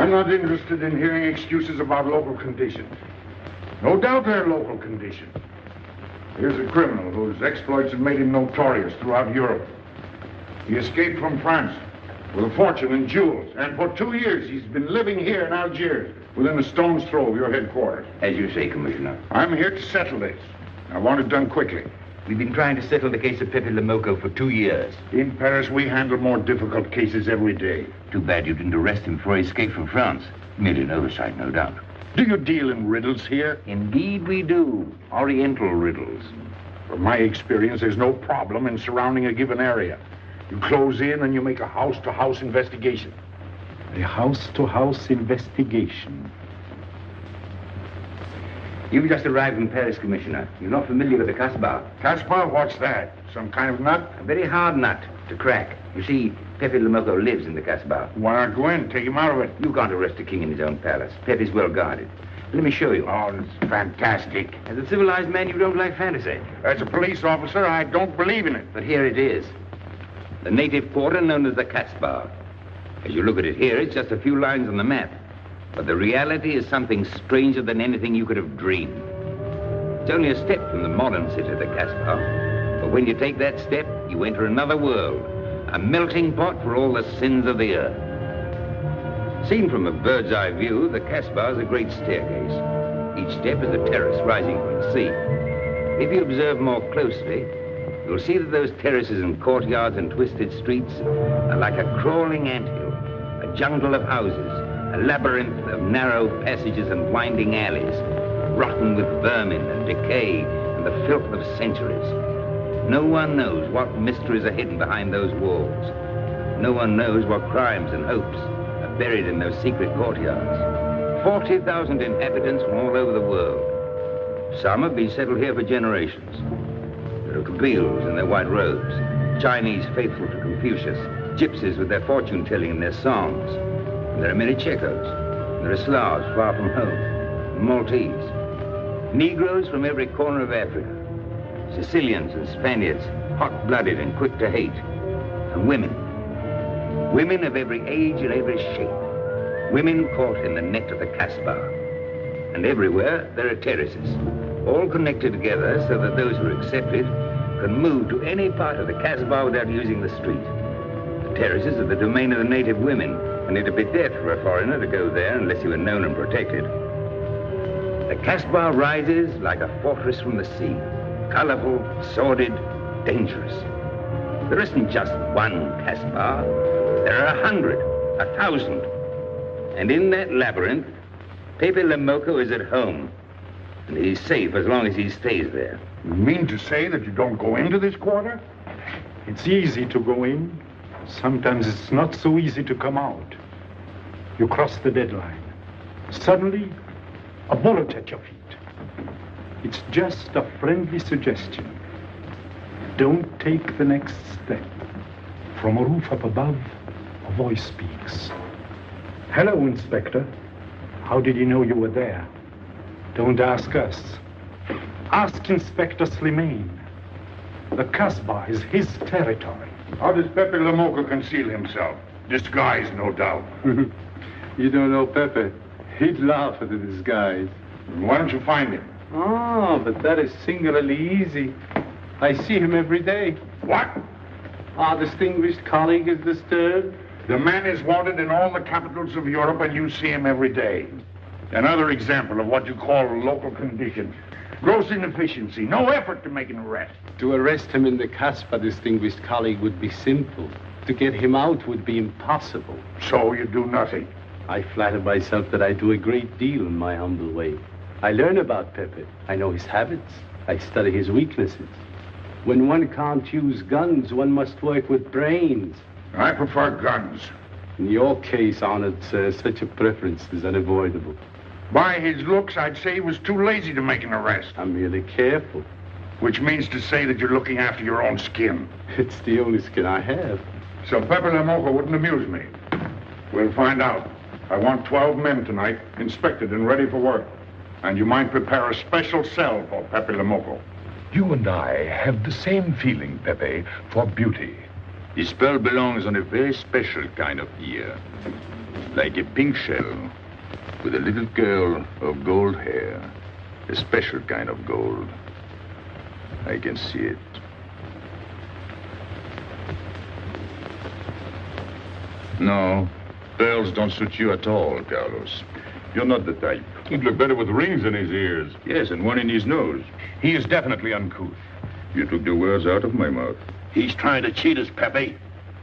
I'm not interested in hearing excuses about local conditions. No doubt they're local conditions. Here's a criminal whose exploits have made him notorious throughout Europe. He escaped from France with a fortune in jewels, and for 2 years he's been living here in Algiers, within a stone's throw of your headquarters. As you say, Commissioner. I'm here to settle this. I want it done quickly. We've been trying to settle the case of Pepe Le Moko for 2 years. In Paris, we handle more difficult cases every day. Too bad you didn't arrest him before he escaped from France. Merely an oversight, no doubt. Do you deal in riddles here? Indeed we do. Oriental riddles. From my experience, there's no problem in surrounding a given area. You close in and you make a house-to-house investigation. A house-to-house investigation. You've just arrived in Paris, Commissioner. You're not familiar with the Casbah. Casbah? What's that? Some kind of nut? A very hard nut to crack. You see, Pepe Le Moko lives in the Casbah. Why not go in? Take him out of it. You can't arrest a king in his own palace. Pepe's well guarded. Let me show you. Oh, that's fantastic. As a civilized man, you don't like fantasy. As a police officer, I don't believe in it. But here it is. The native quarter known as the Casbah. As you look at it here, it's just a few lines on the map. But the reality is something stranger than anything you could have dreamed. It's only a step from the modern city, the Casbah. But when you take that step, you enter another world, a melting pot for all the sins of the earth. Seen from a bird's eye view, the Casbah is a great staircase. Each step is a terrace rising from the sea. If you observe more closely, you'll see that those terraces and courtyards and twisted streets are like a crawling anthill, a jungle of houses, a labyrinth of narrow passages and winding alleys, rotten with vermin and decay and the filth of centuries. No one knows what mysteries are hidden behind those walls. No one knows what crimes and hopes are buried in those secret courtyards. 40,000 inhabitants from all over the world. Some have been settled here for generations. There are Kabyles in their white robes, Chinese faithful to Confucius, gypsies with their fortune-telling and their songs. There are many Checos. There are Slavs far from home, Maltese. Negroes from every corner of Africa. Sicilians and Spaniards, hot-blooded and quick to hate. And women. Women of every age and every shape. Women caught in the net of the Casbah. And everywhere there are terraces, all connected together so that those who are accepted can move to any part of the Casbah without using the street. The terraces are the domain of the native women, and it'd be death for a foreigner to go there unless he were known and protected. The Casbah rises like a fortress from the sea, colorful, sordid, dangerous. There isn't just one Casbah. There are 100, 1,000. And in that labyrinth, Pepe Le Moko is at home. And he's safe as long as he stays there. You mean to say that you don't go into this quarter? It's easy to go in. Sometimes it's not so easy to come out. You cross the deadline. Suddenly, a bullet at your feet. It's just a friendly suggestion. Don't take the next step. From a roof up above, a voice speaks. Hello, Inspector. How did you know you were there? Don't ask us. Ask Inspector Slimane. The Casbah is his territory. How does Pepe Le Moko conceal himself? Disguised, no doubt. You don't know Pepe. He'd laugh at the disguise. Why don't you find him? Oh, but that is singularly easy. I see him every day. What? Our distinguished colleague is disturbed. The man is wanted in all the capitals of Europe, and you see him every day. Another example of what you call local conditions. Gross inefficiency, no effort to make an arrest. To arrest him in the Casbah, distinguished colleague, would be simple. To get him out would be impossible. So you do nothing? I flatter myself that I do a great deal in my humble way. I learn about Pepe. I know his habits. I study his weaknesses. When one can't use guns, one must work with brains. I prefer guns. In your case, honored sir, such a preference is unavoidable. By his looks, I'd say he was too lazy to make an arrest. I'm merely careful. Which means to say that you're looking after your own skin. It's the only skin I have. So Pepe Le Moko wouldn't amuse me. We'll find out. I want 12 men tonight, inspected and ready for work. And you might prepare a special cell for Pepe Le Moko. You and I have the same feeling, Pepe, for beauty. This pearl belongs on a very special kind of ear. Like a pink shell, with a little curl of gold hair. A special kind of gold. I can see it. No, pearls don't suit you at all, Carlos. You're not the type. He'd look better with rings in his ears. Yes, and one in his nose. He is definitely uncouth. You took the words out of my mouth. He's trying to cheat us, Pepe.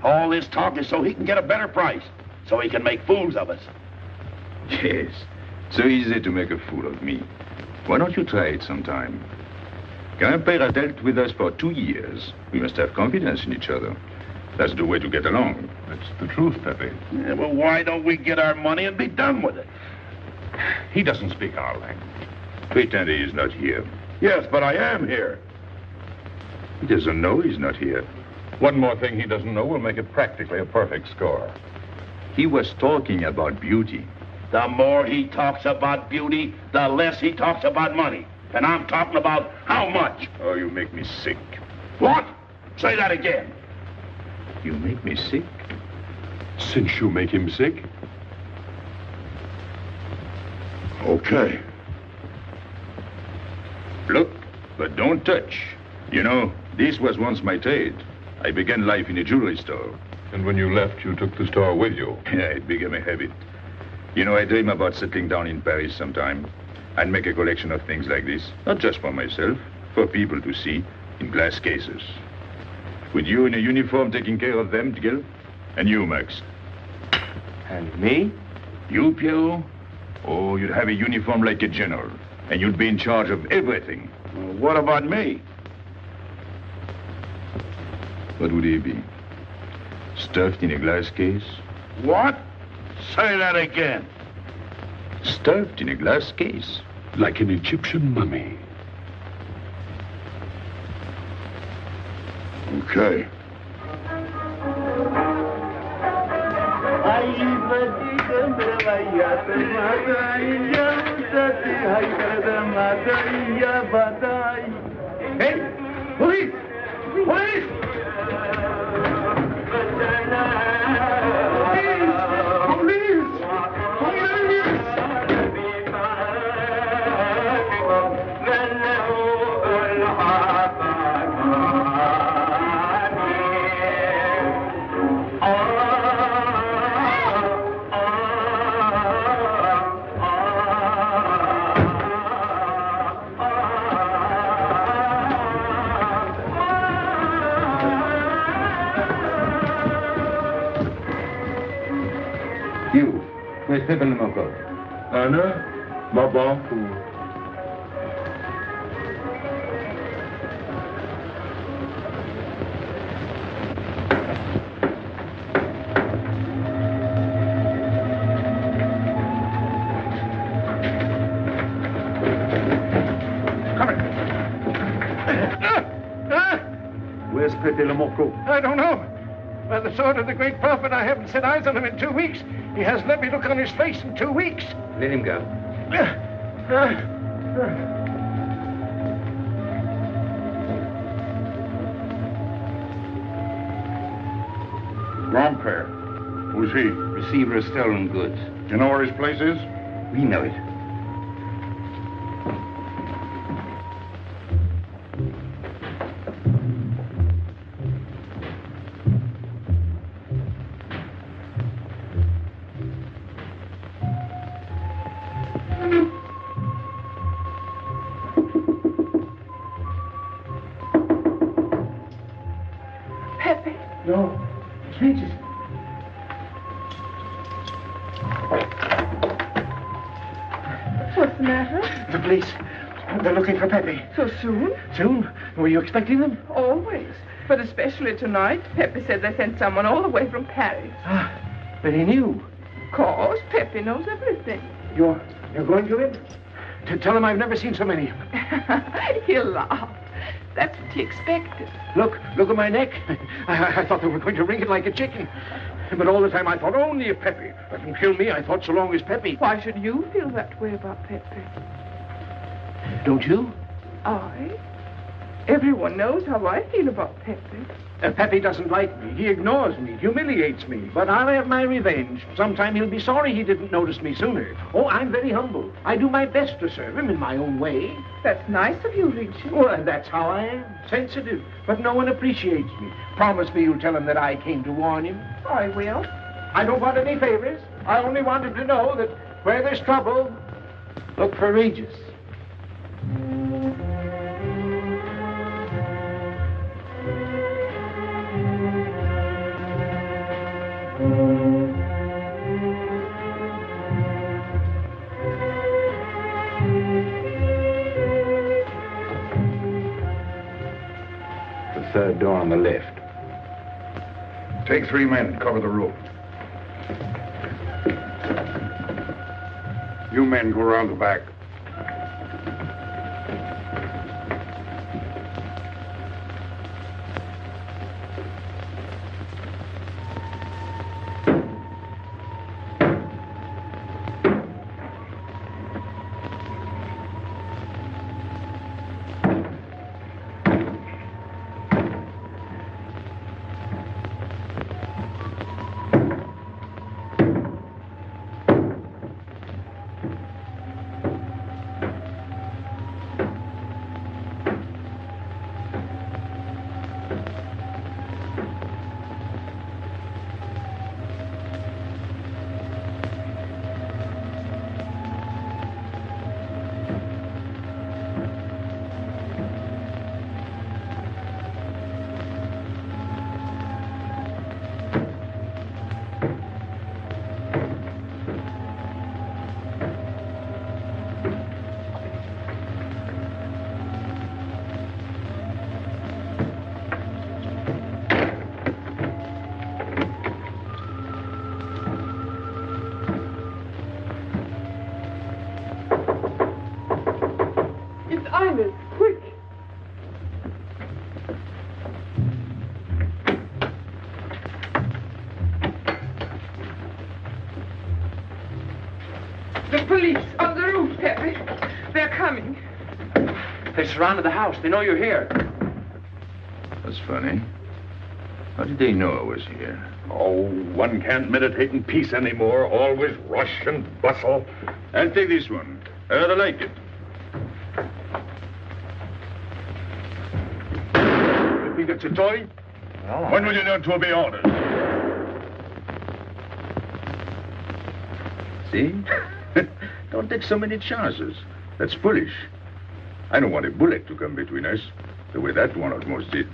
All this talk is so he can get a better price, so he can make fools of us. Yes, so easy to make a fool of me. Why don't you try it sometime? Grandpère has dealt with us for 2 years. We must have confidence in each other. That's the way to get along. That's the truth, Pepe. Yeah, well, why don't we get our money and be done with it? He doesn't speak our language. Pretend he is not here. Yes, but I am here. He doesn't know he's not here. One more thing he doesn't know will make it practically a perfect score. He was talking about beauty. The more he talks about beauty, the less he talks about money. And I'm talking about how much. Oh, you make me sick. What? Say that again. You make me sick? Since you make him sick? Okay. Look, but don't touch. You know, this was once my trade. I began life in a jewelry store. And when you left, you took the store with you. Yeah, it became a habit. You know, I dream about settling down in Paris sometime. I'd make a collection of things like this. Not just for myself, for people to see, in glass cases. With you in a uniform taking care of them, Gil? And you, Max? And me? You, Pierrot? Oh, you'd have a uniform like a general. And you'd be in charge of everything. Well, what about me? What would he be? Stuffed in a glass case? What? Say that again. Stuffed in a glass case. Like an Egyptian mummy. Okay. Hey! Police! Police! You, where's Pepe Le Moko? Anna? Baba? Where's Pepe Le Moko? I don't know. By the sword of the great prophet, I haven't set eyes on him in 2 weeks. He hasn't let me look on his face in 2 weeks. Let him go. Grandpère. Who's he? Receiver of stolen goods. You know where his place is? We know it. Pepe. No. Jesus. What's the matter? The police. They're looking for Pepe. So soon? Soon? Were you expecting them? Always. But especially tonight. Pepe said they sent someone all the way from Paris. Ah, but he knew. Of course, Pepe knows everything. You're going to him? To tell him I've never seen so many. He'll laugh. That's what he expected. Look at my neck. I thought they were going to wring it like a chicken. But all the time I thought only if Pepe. Let him kill me, I thought so long as Pepe. Why should you feel that way about Pepe? Don't you? I? Everyone knows how I feel about Pepe. Pepe doesn't like me. He ignores me, humiliates me. But I'll have my revenge. Sometime he'll be sorry he didn't notice me sooner. Oh, I'm very humble. I do my best to serve him in my own way. That's nice of you, Richard. Well, that's how I am. Sensitive. But no one appreciates me. Promise me you'll tell him that I came to warn him. I will. I don't want any favors. I only want him to know that where there's trouble, look for Regis. The third door on the left. Take 3 men, cover the room. You men go around the back. Ines, quick. The police on the roof, Pepe. They're coming. They surrounded the house. They know you're here. That's funny. How did they know I was here? Oh, one can't meditate in peace anymore. Always rush and bustle. I'll take this one. I rather like it. You think it's a toy? Well, When will you learn to obey orders? See? Don't take so many chances. That's foolish. I don't want a bullet to come between us, the way that one almost did.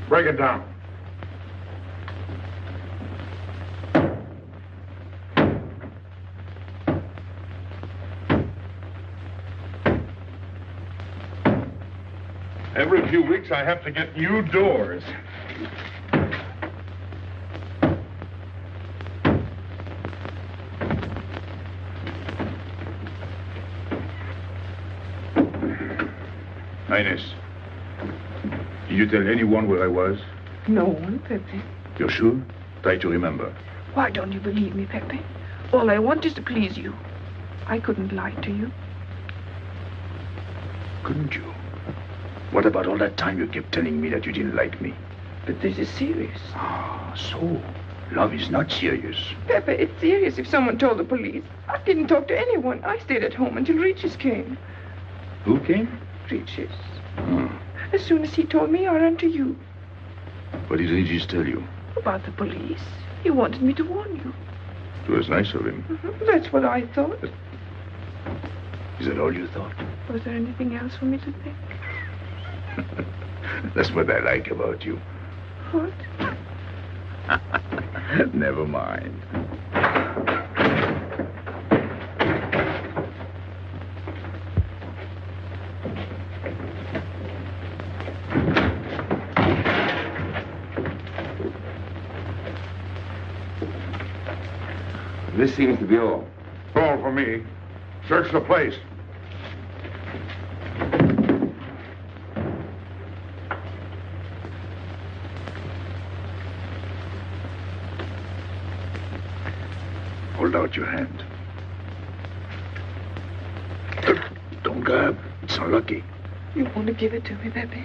Break it down. Every few weeks I have to get new doors. Ines, did you tell anyone where I was? No one, Pepe. You're sure? Try to remember. Why don't you believe me, Pepe? All I want is to please you. I couldn't lie to you. Couldn't you? What about all that time you kept telling me that you didn't like me? But this is serious. Ah, so love is not serious. Pepe, it's serious if someone told the police. I didn't talk to anyone. I stayed at home until Regis came. Who came? Regis. Hmm. As soon as he told me, I ran to you. What did Regis tell you? About the police. He wanted me to warn you. It was nice of him. That's what I thought. Is that all you thought? Was there anything else for me to think? That's what I like about you. What? Never mind. This seems to be all. All for me. Search the place. out your hand. Don't grab. It's unlucky. You want to give it to me, Pepe?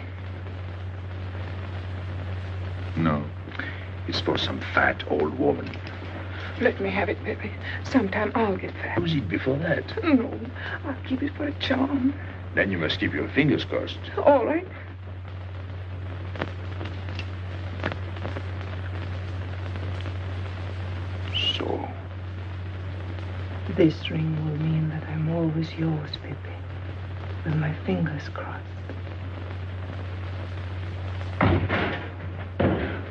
No. It's for some fat old woman. Let me have it, Pepe. Sometime I'll get fat. Use it before that. No, I'll keep it for a charm. Then you must keep your fingers crossed. All right. So. This ring will mean that I'm always yours, Pepe. With my fingers crossed.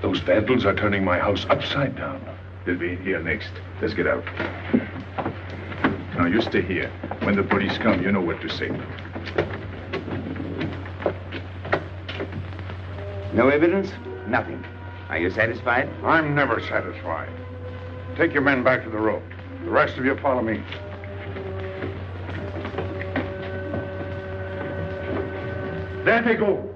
Those vandals are turning my house upside down. They'll be in here next. Let's get out. Now, you stay here. When the police come, you know what to say. No evidence? Nothing. Are you satisfied? I'm never satisfied. Take your men back to the road. The rest of you follow me. There they go.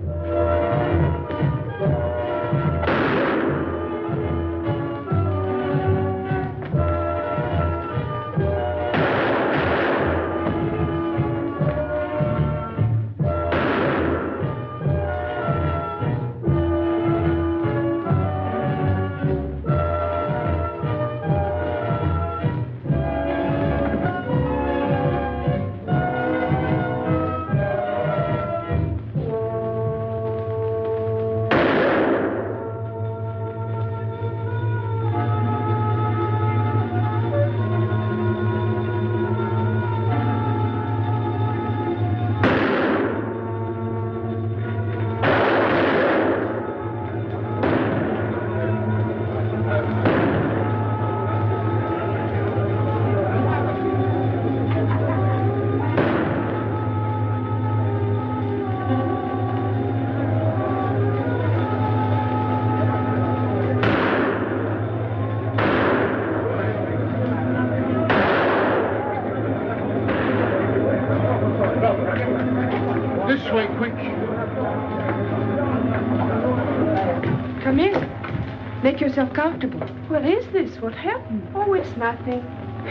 Come in. Make yourself comfortable. What is this? What happened? Oh, it's nothing.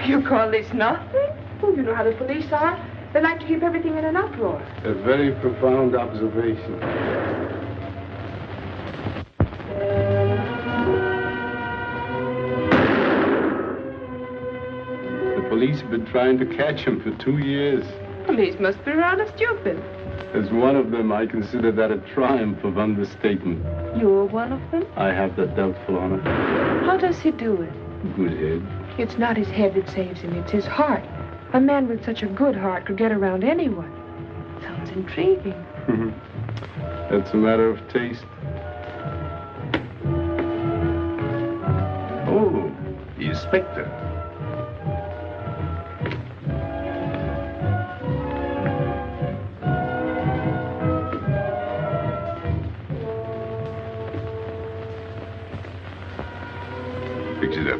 You call this nothing? Oh, you know how the police are. They like to keep everything in an uproar. A very profound observation. The police have been trying to catch him for 2 years. Police must be rather stupid. As one of them, I consider that a triumph of understatement. You're one of them? I have that doubtful honor. How does he do it? Good head. It's not his head that saves him, it's his heart. A man with such a good heart could get around anyone. Sounds intriguing. That's a matter of taste. Oh, the inspector. Fix it up.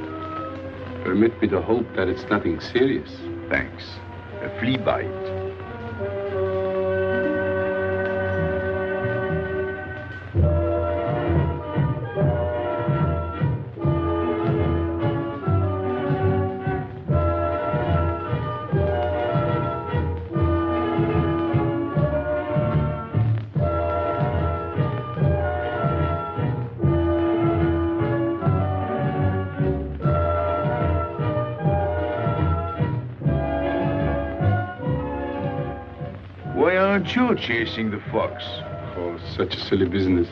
Permit me to hope that it's nothing serious. Thanks. A flea bite. You're chasing the fox. Oh, such a silly business.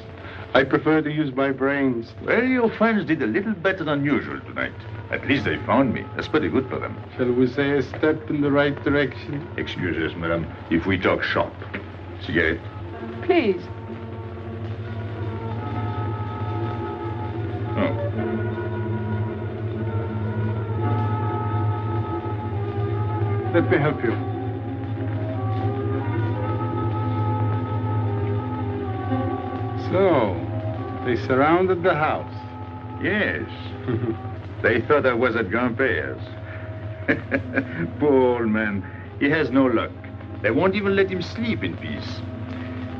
I prefer to use my brains. Well, your friends did a little better than usual tonight. At least they found me. That's pretty good for them. Shall we say a step in the right direction? Excuse us, madam, if we talk shop. Cigarette? Please. Oh. Let me help you. So, they surrounded the house. Yes. They thought I was at Grandpère's. Poor old man. He has no luck. They won't even let him sleep in peace.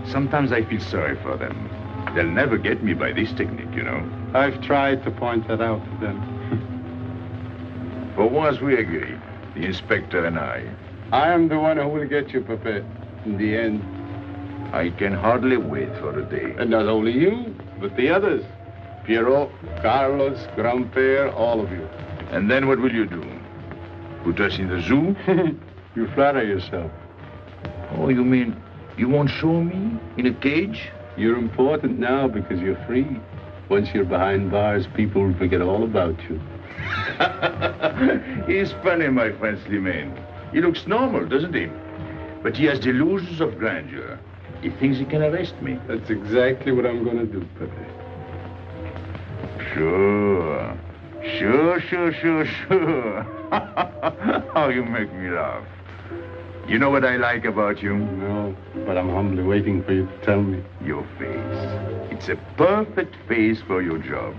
Sometimes I feel sorry for them. They'll never get me by this technique, you know. I've tried to point that out to them. For once we agree, the inspector and I. I am the one who will get you, Pepe, in the end. I can hardly wait for a day. And not only you, but the others. Piero, Carlos, Grandpere, all of you. And then what will you do? Put us in the zoo? You flatter yourself. Oh, you mean you won't show me in a cage? You're important now because you're free. Once you're behind bars, people will forget all about you. He's funny, my friend Slimane. He looks normal, doesn't he? But he has delusions of grandeur. He thinks he can arrest me. That's exactly what I'm going to do, Pepe. Sure. How you make me laugh. You know what I like about you? No, but I'm humbly waiting for you to tell me. Your face. It's a perfect face for your job.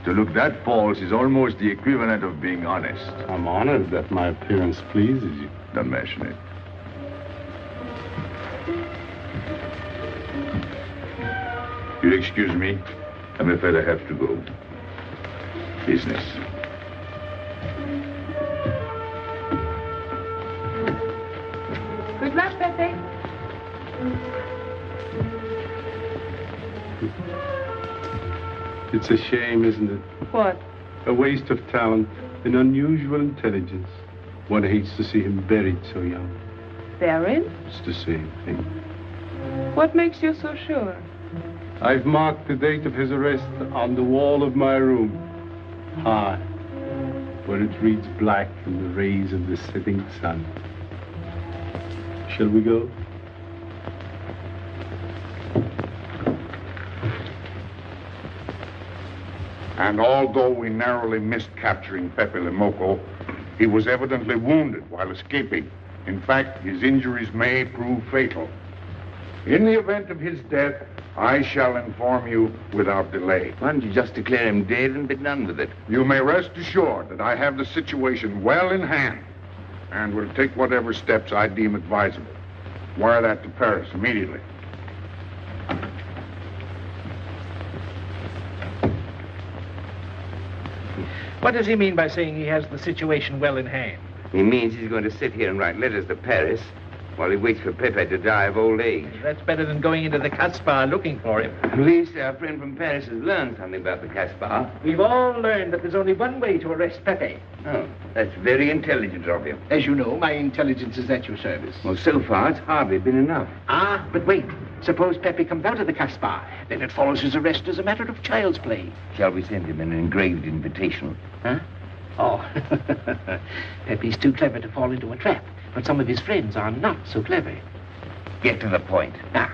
To look that false is almost the equivalent of being honest. I'm honored that my appearance pleases you. Don't mention it. You'll excuse me. I'm afraid I have to go. Business. Good luck, Pepe. It's a shame, isn't it? What? A waste of talent, an unusual intelligence. One hates to see him buried so young. Buried? It's the same thing. What makes you so sure? I've marked the date of his arrest on the wall of my room. High, where it reads black in the rays of the setting sun. Shall we go? And although we narrowly missed capturing Pepe Le Moko, he was evidently wounded while escaping. In fact, his injuries may prove fatal. In the event of his death, I shall inform you without delay. Why don't you just declare him dead and be done with it? You may rest assured that I have the situation well in hand and will take whatever steps I deem advisable. Wire that to Paris immediately. What does he mean by saying he has the situation well in hand? He means he's going to sit here and write letters to Paris while he waits for Pepe to die of old age. That's better than going into the Casbah looking for him. At least our friend from Paris has learned something about the Casbah. We've all learned that there's only one way to arrest Pepe. Oh, that's very intelligent of you. As you know, my intelligence is at your service. Well, so far, it's hardly been enough. Ah, but wait. Suppose Pepe comes out of the Casbah. Then it follows his arrest as a matter of child's play. Shall we send him an engraved invitation? Huh? Oh, Pepe's too clever to fall into a trap, but some of his friends are not so clever. Get to the point. Now,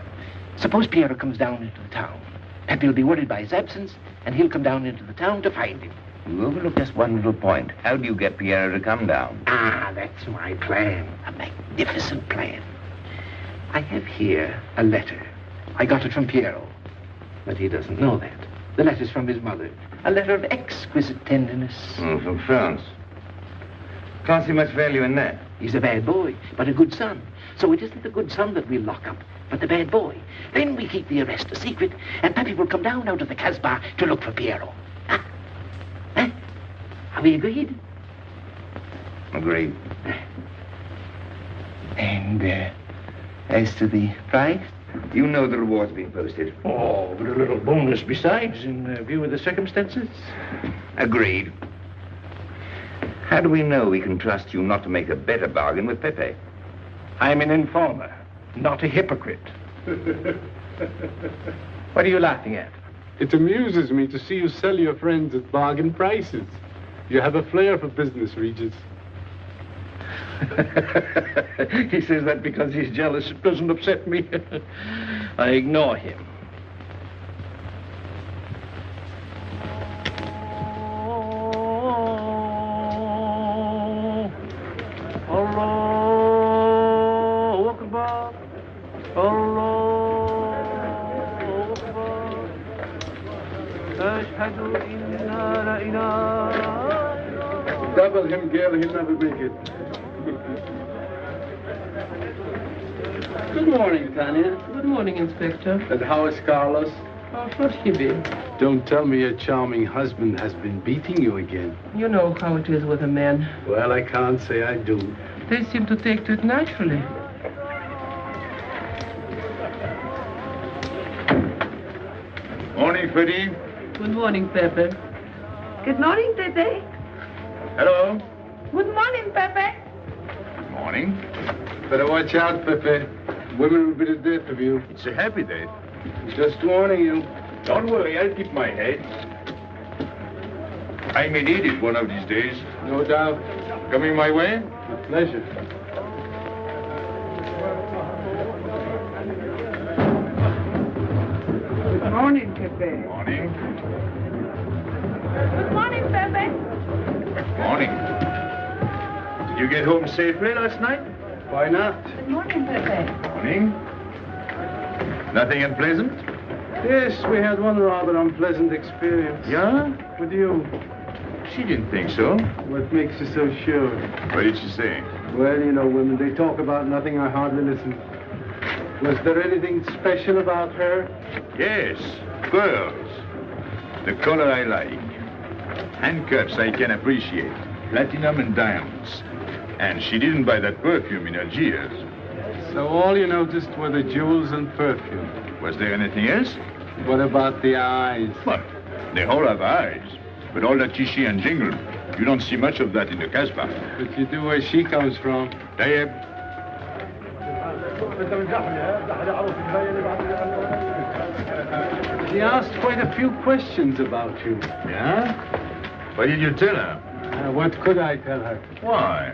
suppose Piero comes down into the town. Pepe will be worried by his absence, and he'll come down into the town to find him. You overlook just one little point. How do you get Piero to come down? Ah, that's my plan. A magnificent plan. I have here a letter. I got it from Piero, but he doesn't know that. The letter's from his mother. A letter of exquisite tenderness. From France. Can't see much value in that. He's a bad boy, but a good son. So it isn't the good son that we'll lock up, but the bad boy. Then we keep the arrest a secret, and Pepe will come down out of the Casbah to look for Piero. Huh? Huh? Are we agreed? Agreed. And, as to the price? You know the reward's been posted. Oh, but a little bonus besides, in view of the circumstances. Agreed. How do we know we can trust you not to make a better bargain with Pepe? I'm an informer, not a hypocrite. What are you laughing at? It amuses me to see you sell your friends at bargain prices. You have a flair for business, Regis. He says that because he's jealous. It doesn't upset me. I ignore him. Allahu Akbar. Allahu Akbar. Ashhadu inna la ilaha. Double him, girl, he'll never make it. Good morning, Tanya. Good morning, Inspector. And how is Carlos? Of course he be. Don't tell me your charming husband has been beating you again. You know how it is with a man. Well, I can't say I do. They seem to take to it naturally. Morning, Freddie. Good morning, Pepe. Good morning, Pepe. Hello. Good morning, Pepe. Morning. Better watch out, Pepe. Women will be the death of you. It's a happy day. Just warning you. Don't worry, I'll keep my head. I may need it one of these days. No doubt. Coming my way? With pleasure. Good morning, Pepe. Morning. Good morning, Pepe. Morning. Did you get home safely last night? Why not? Good morning, Pepe. Morning. Nothing unpleasant? Yes, we had one rather unpleasant experience. Yeah? With you. She didn't think so. What makes you so sure? What did she say? Well, you know, women, they talk about nothing. I hardly listen. Was there anything special about her? Yes, pearls. The color I like. Handcuffs I can appreciate. Platinum and diamonds. And she didn't buy that perfume in Algiers. So all you noticed were the jewels and perfume. Was there anything else? What about the eyes? What? They all have eyes. But all that chichi and jingle, you don't see much of that in the Casbah. But you do where she comes from. Tayyip. She asked quite a few questions about you. Yeah? What did you tell her? What could I tell her? Why?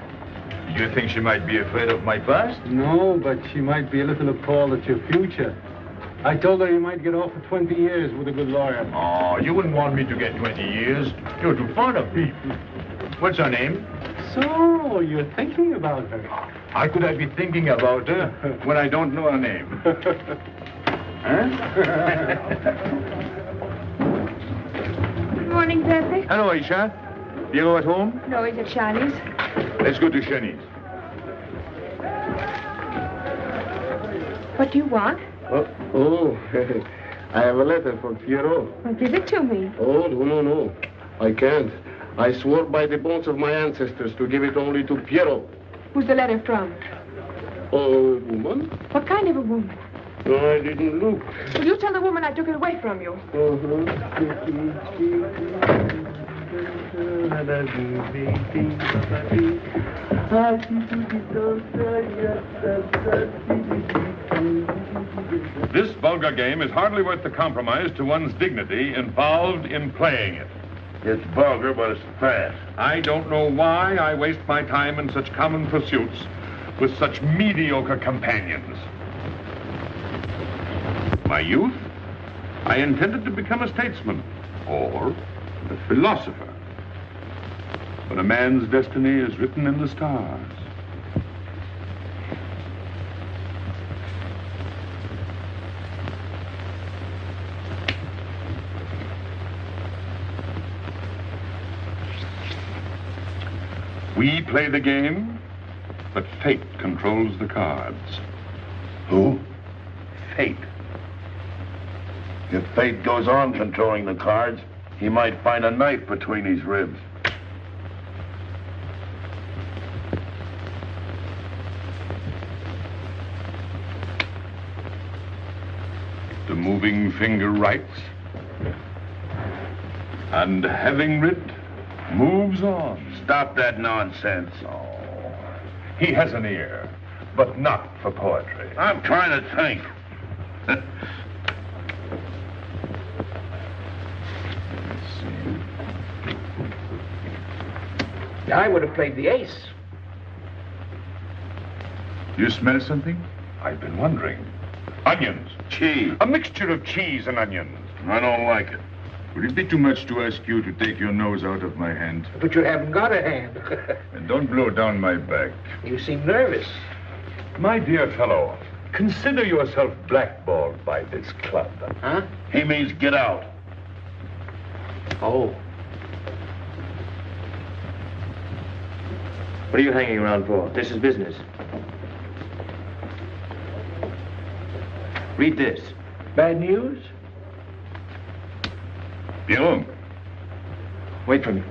Did you think she might be afraid of my past? No, but she might be a little appalled at your future. I told her you might get off for 20 years with a good lawyer. Oh, you wouldn't want me to get 20 years. You're too fond of me. What's her name? So, you're thinking about her. How could I be thinking about her when I don't know her name? Huh? Good morning, Pepe. Hello, Aisha. Piero at home? No, he's at Shani's. Let's go to Shani's. What do you want? Oh, I have a letter for Piero. Well, give it to me. Oh, no. I can't. I swore by the bones of my ancestors to give it only to Piero. Who's the letter from? Oh, woman? What kind of a woman? No, I didn't look. Well, you tell the woman I took it away from you. This vulgar game is hardly worth the compromise to one's dignity involved in playing it. It's vulgar, but it's fast. I don't know why I waste my time in such common pursuits with such mediocre companions. My youth, I intended to become a statesman or a philosopher. But a man's destiny is written in the stars. We play the game, but fate controls the cards. Who? Fate. If fate goes on controlling the cards, he might find a knife between his ribs. The moving finger writes, and having writ, moves on. Stop that nonsense. Oh, he has an ear, but not for poetry. I'm trying to think. I would have played the ace. You smell something? I've been wondering. Onions. Cheese. A mixture of cheese and onions. I don't like it. Would it be too much to ask you to take your nose out of my hand? But you haven't got a hand. And don't blow down my back. You seem nervous. My dear fellow, consider yourself blackballed by this club. Huh? He means get out. Oh. What are you hanging around for? This is business. Read this. Bad news? Pierrot. Wait for me.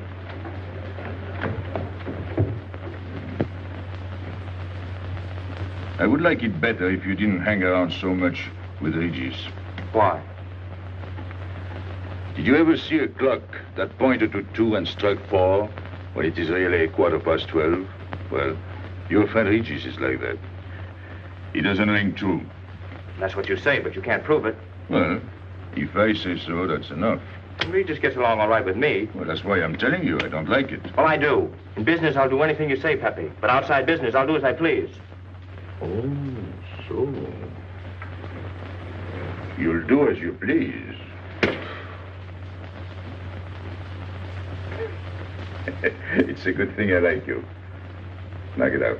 I would like it better if you didn't hang around so much with Regis. Why? Did you ever see a clock that pointed to 2 and struck 4 when it is really 12:15? Well, your friend Regis is like that. He doesn't ring true. That's what you say, but you can't prove it. Well, if I say so, that's enough. Regis gets along all right with me. Well, that's why I'm telling you I don't like it. Well, I do. In business, I'll do anything you say, Pepe. But outside business, I'll do as I please. Oh, so. You'll do as you please. It's a good thing I like you. Knock it out.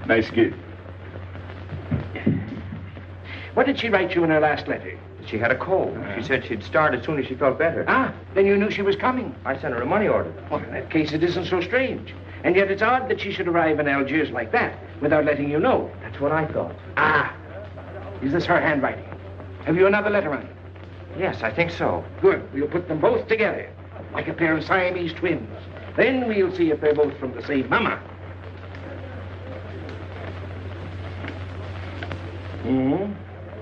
Nice kid. What did she write you in her last letter? She had a cold. She said she'd start as soon as she felt better. Ah, then you knew she was coming. I sent her a money order. Well, in that case, it isn't so strange. And yet it's odd that she should arrive in Algiers like that, without letting you know. That's what I thought. Ah, is this her handwriting? Have you another letter on it? Yes, I think so. Good. We'll put them both together, like a pair of Siamese twins. Then we'll see if they're both from the same mama.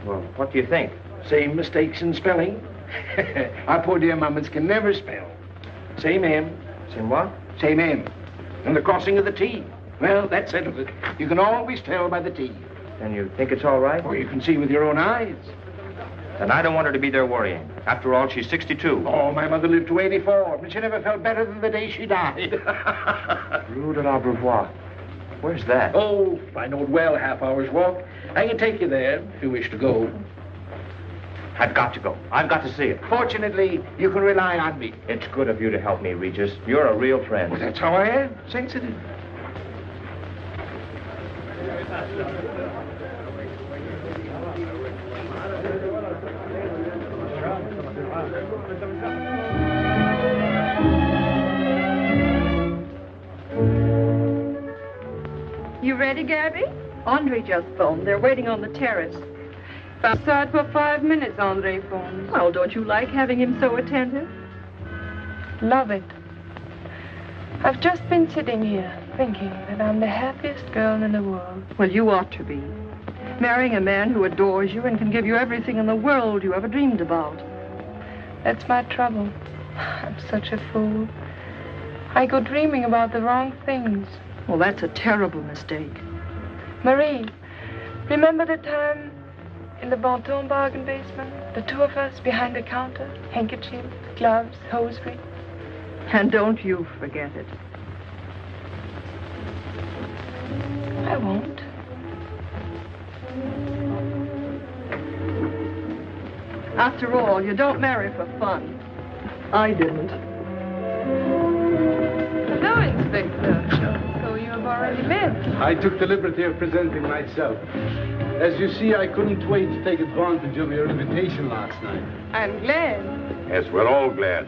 Well, what do you think? Same mistakes in spelling. Our poor dear mamas can never spell. Same M. Same what? Same M. And the crossing of the T. Well, that settles it. You can always tell by the T. Then you think it's all right? Or you can see with your own eyes. Then I don't want her to be there worrying. After all, she's 62. Oh, my mother lived to 84, but she never felt better than the day she died. Rue de l'Abreuvoir. Where's that? Oh, I know it well, half hour's walk. I can take you there if you wish to go. I've got to go. I've got to see it. Fortunately, you can rely on me. It's good of you to help me, Regis. You're a real friend. Well, that's how I am. Sensitive. You ready, Gaby? Andre just phoned. They're waiting on the terrace. Outside for 5 minutes, Andre phones. Well, don't you like having him so attentive? Love it. I've just been sitting here thinking that I'm the happiest girl in the world. Well, you ought to be. Marrying a man who adores you and can give you everything in the world you ever dreamed about. That's my trouble. I'm such a fool. I go dreaming about the wrong things. Well, that's a terrible mistake. Marie, remember the time in the Bonton bargain basement? The two of us behind the counter, handkerchiefs, gloves, hosiery. And don't you forget it. I won't. After all, you don't marry for fun. I didn't. Hello, Inspector. So you have already met. I took the liberty of presenting myself. As you see, I couldn't wait to take advantage of your invitation last night. I'm glad. Yes, we're all glad.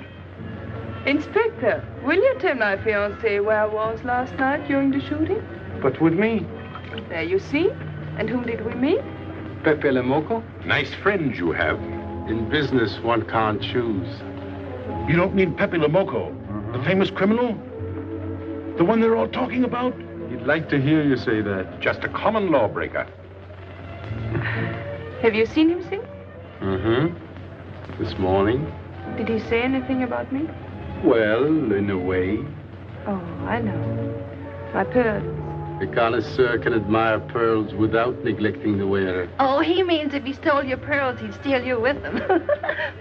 Inspector, will you tell my fiancé where I was last night during the shooting? But with me, There you see. And whom did we meet? Pepe Le Moko? Nice friends you have. In business, one can't choose. You don't mean Pepe Le Moko, the famous criminal? The one they're all talking about? you'd like to hear you say that. Just a common lawbreaker. Have you seen him since? Mm-hmm. This morning? Did he say anything about me? Well, in a way. Oh, I know. My pearls. A connoisseur can admire pearls without neglecting the wearer. Oh, he means if he stole your pearls, he'd steal you with them.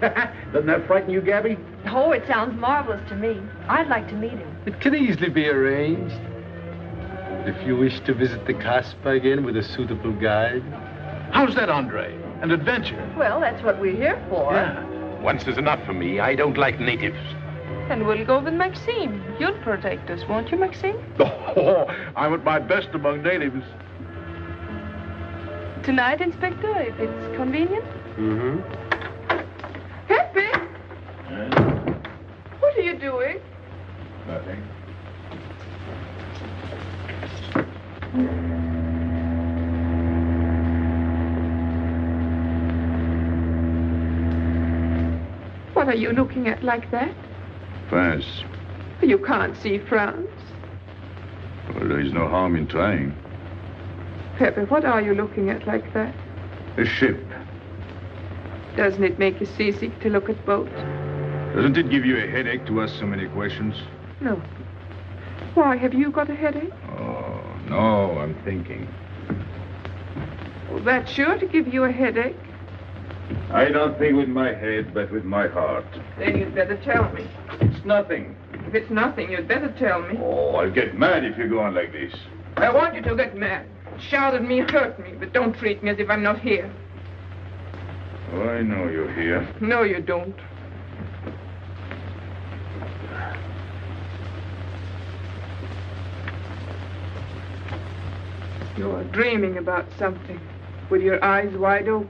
Doesn't that frighten you, Gaby? Oh, it sounds marvelous to me. I'd like to meet him. It can easily be arranged. If you wish to visit the Casbah again with a suitable guide. How's that, Andre? An adventure? Well, that's what we're here for. Yeah. Once is enough for me. I don't like natives. And we'll go with Maxime. You'll protect us, won't you, Maxime? Oh, I'm at my best among natives. Tonight, Inspector, if it's convenient. Mm-hmm. Pepe! What are you doing? Nothing. What are you looking at like that? France. You can't see France. Well, there is no harm in trying. Pepe, what are you looking at like that? A ship. Doesn't it make you seasick to look at boats? Doesn't it give you a headache to ask so many questions? No. Why, have you got a headache? Oh, no, I'm thinking. Well, that's sure to give you a headache. I don't think with my head, but with my heart. Then you'd better tell me. It's nothing. If it's nothing, you'd better tell me. Oh, I'll get mad if you go on like this. I want you to get mad. Shout at me, hurt me, but don't treat me as if I'm not here. Oh, I know you're here. No, you don't. You're dreaming about something with your eyes wide open.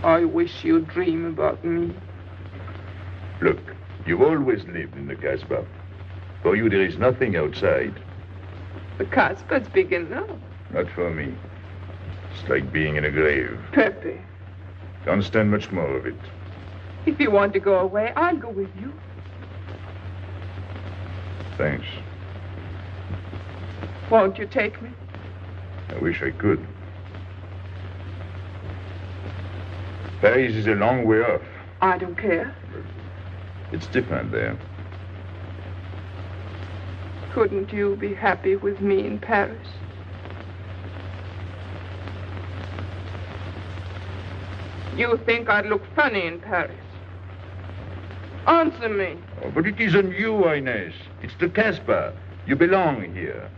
I wish you'd dream about me. Look, you've always lived in the Casbah. For you, there is nothing outside. The Casbah's big enough. Not for me. It's like being in a grave. Pepe, Don't stand much more of it. if you want to go away, I'll go with you. Thanks. Won't you take me? I wish I could. Paris is a long way off. I don't care. It's different there. Couldn't you be happy with me in Paris? You think I'd look funny in Paris? Answer me. Oh, but it isn't you, Ines. It's the Casbah. You belong here.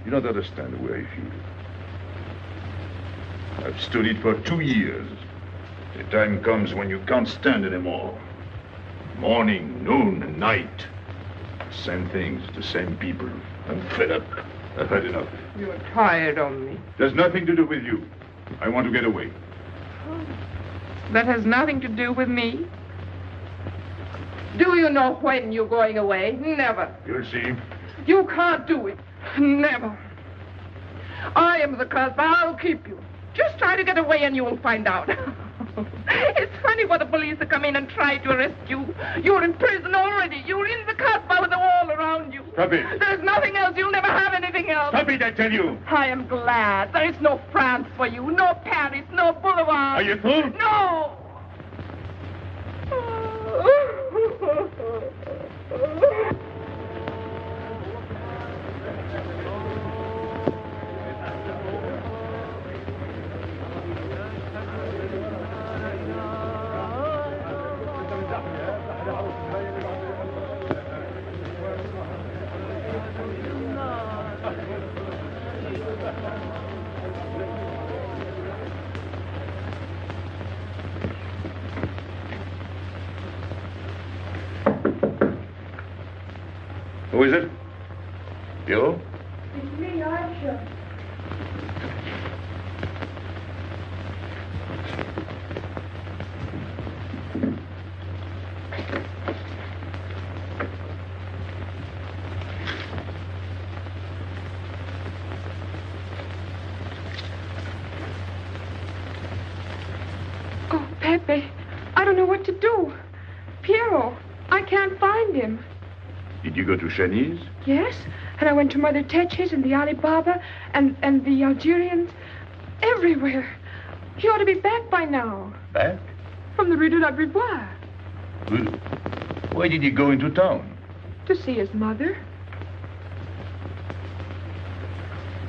You don't understand the way I feel. I've stood it for 2 years. The time comes when you can't stand anymore. Morning, noon, and night. Same things, the same people. I'm fed up. I've had enough. You're tired of me. There's nothing to do with you. I want to get away. That has nothing to do with me. Do you know when you're going away? Never. You'll see. You can't do it. Never. I am the Casbah. I'll keep you. Just try to get away and you'll find out. It's funny what the police have come in and tried to arrest you. You're in prison already. You're in the Casbah with a wall around you. Stop it. There's nothing else. You'll never have anything else. Stop it, I tell you. I am glad. There is no France for you. No Paris. No Boulevard. Are you through? No. Who is it? You? It's me, Aisha. Oh, Pepe, I don't know what to do. Piero, I can't find him. Did you go to Chinese? Yes, and I went to Mother Tetch's and the Alibaba and the Algerians. Everywhere. He ought to be back by now. Back? From the Rue de la Brivoire. Why did he go into town? To see his mother.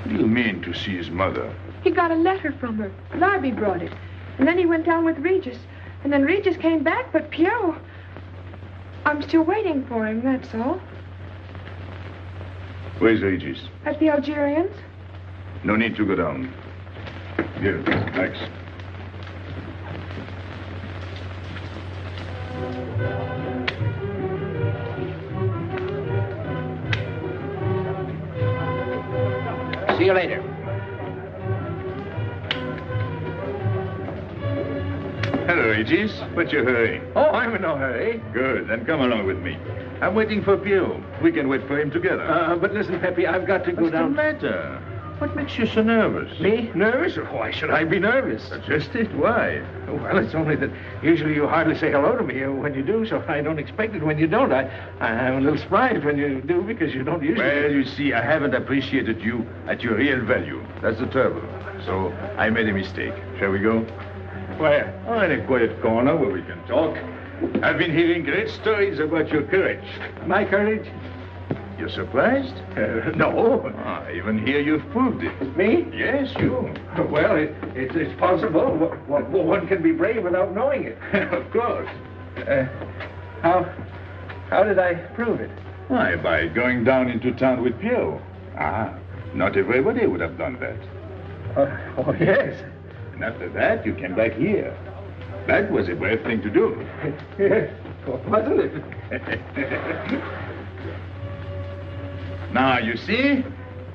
What do you mean, to see his mother? He got a letter from her. Larby brought it. And then he went down with Regis. And then Regis came back, but Piero... I'm still waiting for him, that's all. Where's Regis? At the Algerians? No need to go down. Here, thanks. See you later. Hello, Regis. What's your hurry? Oh, I'm in no hurry. Good, then come along with me. I'm waiting for Pio. We can wait for him together. But listen, Pepe, I've got to go What's down. the matter? What makes you so nervous? Me? Nervous? Why should I be nervous? Just it. Why? Well, it's only that usually you hardly say hello to me when you do, so I don't expect it when you don't. I'm a little surprised when you do because you don't usually... Well, you see, I haven't appreciated you at your real value. That's the trouble. So I made a mistake. Shall we go? Where? Oh, in a quiet corner where we can talk. I've been hearing great stories about your courage. My courage? You're surprised? No. Even here you've proved it. Me? Yes, you. Well, it's possible. One can be brave without knowing it. Of course. How did I prove it? Why, by going down into town with Pierrot. Not everybody would have done that. Oh, yes. And after that, you came back here. That was a brave thing to do. Yes, wasn't it? Now, you see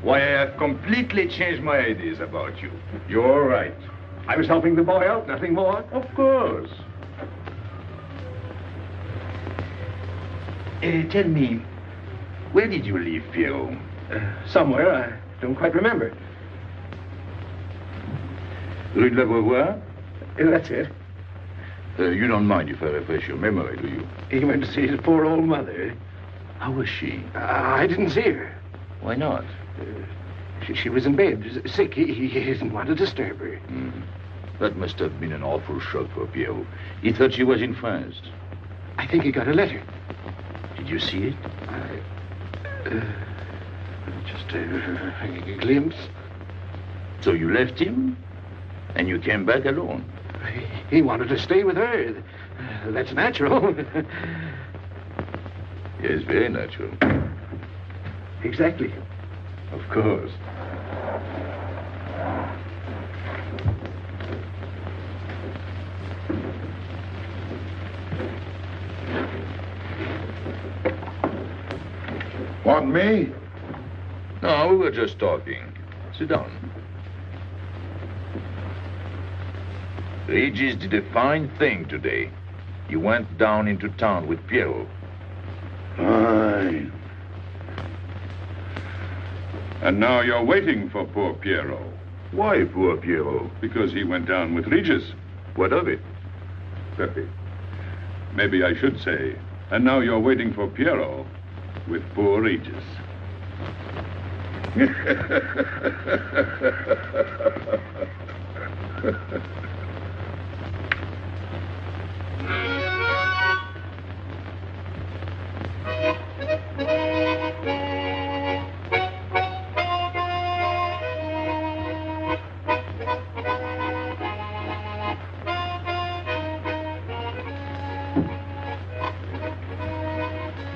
why I have completely changed my ideas about you. You're right. I was helping the boy out, nothing more. Of course. Tell me, where did you leave Pierrot? Somewhere, I don't quite remember. Rue de la Beauvoir? That's it. You don't mind if I refresh your memory, do you? He went to see his poor old mother. How was she? I didn't see her. Why not? She was in bed, sick. He didn't want to disturb her. That must have been an awful shock for Pierrot. He thought she was in France. I think he got a letter. Did you see it? Just a glimpse. So you left him, and you came back alone? He wanted to stay with her. That's natural. Yes, very natural. Exactly. Of course. Want me? No, we were just talking. Sit down. Regis did a fine thing today. You went down into town with Pierrot. Fine. And now you're waiting for poor Pierrot. Why poor Pierrot? Because he went down with Regis. What of it? Pepe. Maybe I should say, and now you're waiting for Pierrot with poor Regis.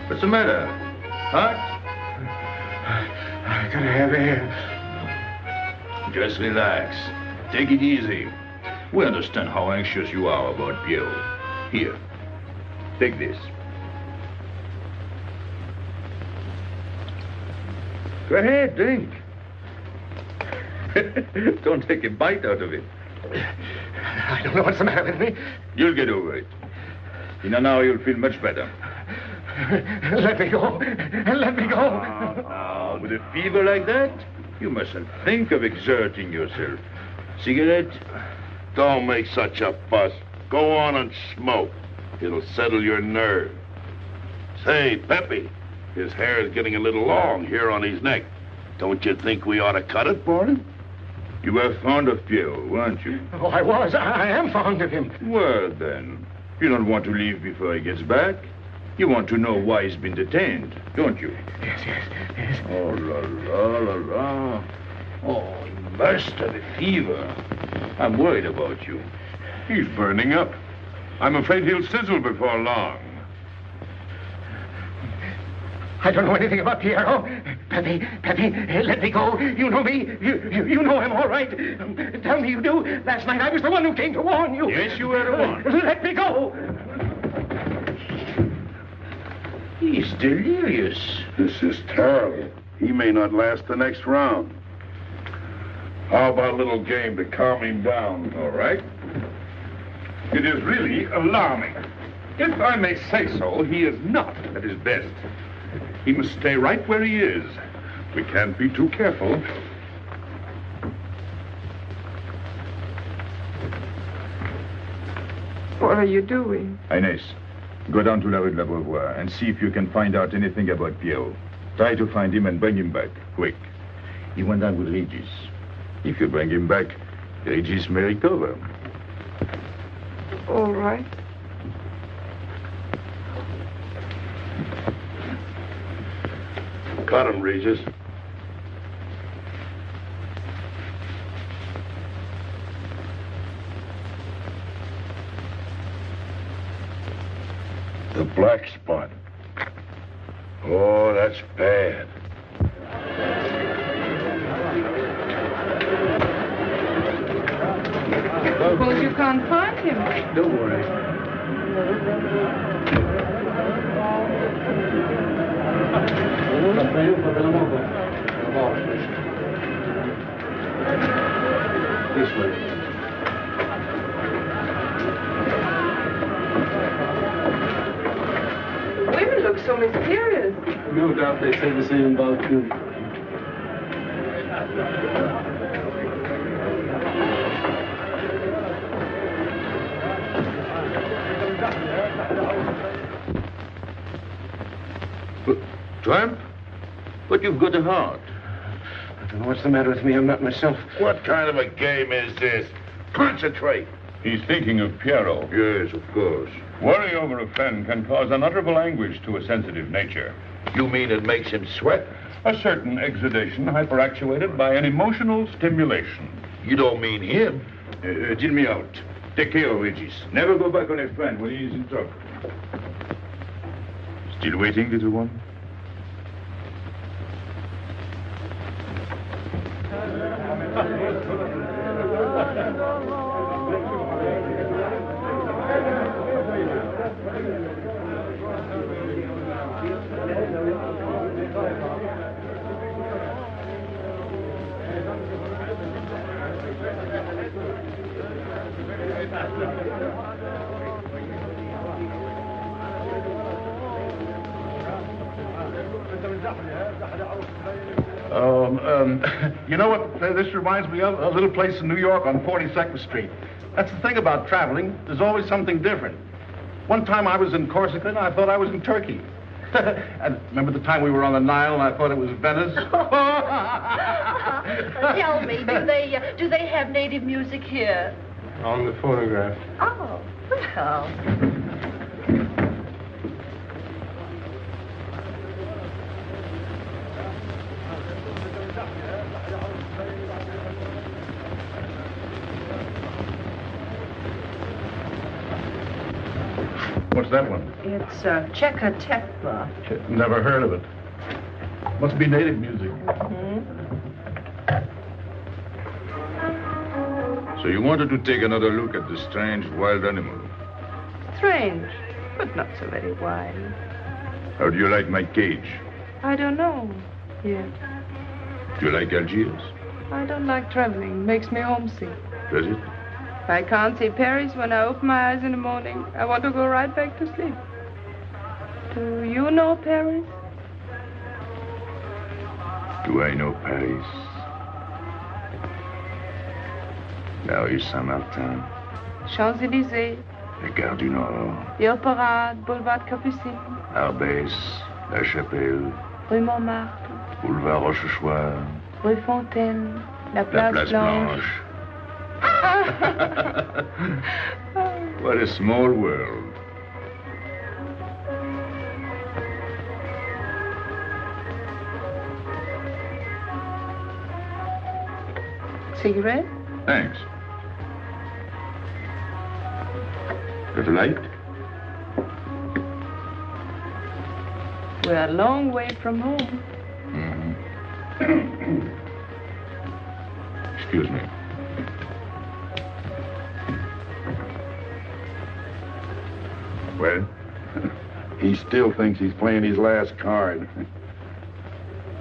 What's the matter? Hot? I gotta have air. Just relax. Take it easy. We understand how anxious you are about Pierrot. Here, take this. Go ahead, drink. Don't take a bite out of it. I don't know what's the matter with me. You'll get over it. In an hour, you'll feel much better. Let me go. Let me go. With a fever like that, you mustn't think of exerting yourself. Cigarette? Don't make such a fuss. Go on and smoke. It'll settle your nerve. Say, Pepe, his hair is getting a little long here on his neck. Don't you think we ought to cut it for him? You were fond of Pierrot, weren't you? Oh, I was. I am fond of him. Well, then, you don't want to leave before he gets back. You want to know why he's been detained, don't you? Yes. Oh, la, la, la, la. Oh, he must have a fever. I'm worried about you. He's burning up. I'm afraid he'll sizzle before long. I don't know anything about Pierrot. Pepe, let me go. You know me. You know him, all right. Tell me you do. Last night I was the one who came to warn you. Yes, you were the one. Let me go. He's delirious. This is terrible. He may not last the next round. How about a little game to calm him down? All right. It is really alarming. If I may say so, he is not at his best. He must stay right where he is. We can't be too careful. What are you doing? Ines, go down to La Rue de la Beauvoir and see if you can find out anything about Pierrot. Try to find him and bring him back, quick. He went down with Regis. If you bring him back, Regis may recover. All right. Got him, Regis. The black spot. Oh, that's bad. Suppose you can't find him. Don't worry. This way. Women look so mysterious. No doubt they say the same about you. Tramp? But you've got a heart. I don't know what's the matter with me. I'm not myself. What kind of a game is this? Concentrate. He's thinking of Pierrot. Yes, of course. Worry over a friend can cause unutterable anguish to a sensitive nature. You mean it makes him sweat? A certain exudation hyperactuated by an emotional stimulation. You don't mean him? Deal me out. Take care of Regis. Never go back on a friend when he is in trouble. Still waiting, little one? You know what this reminds me of? A little place in New York on 42nd Street. That's the thing about traveling. There's always something different. One time I was in Corsica and I thought I was in Turkey. And remember the time we were on the Nile and I thought it was Venice? Tell me, do they have native music here? On the phonograph. Oh, well. What's that one? It's Cheka Tekla. Never heard of it. Must be native music. So you wanted to take another look at the strange wild animal. Strange, but not so very wild. How do you like my cage? I don't know yet. Do you like Algiers? I don't like traveling. Makes me homesick. Does it? If I can't see Paris when I open my eyes in the morning, I want to go right back to sleep. Do you know Paris? Do I know Paris? La rue Saint-Martin. Champs-Élysées. La Gare du Nord. The Opera, Boulevard Capucine. Arbès. La Chapelle. Rue Montmartre. Boulevard Rochechouart. Rue Fontaine. La La Place, Place Blanche. Blanche. What a small world. Cigarette? Thanks. Got a light? We're a long way from home. Excuse me. Well? He still thinks he's playing his last card.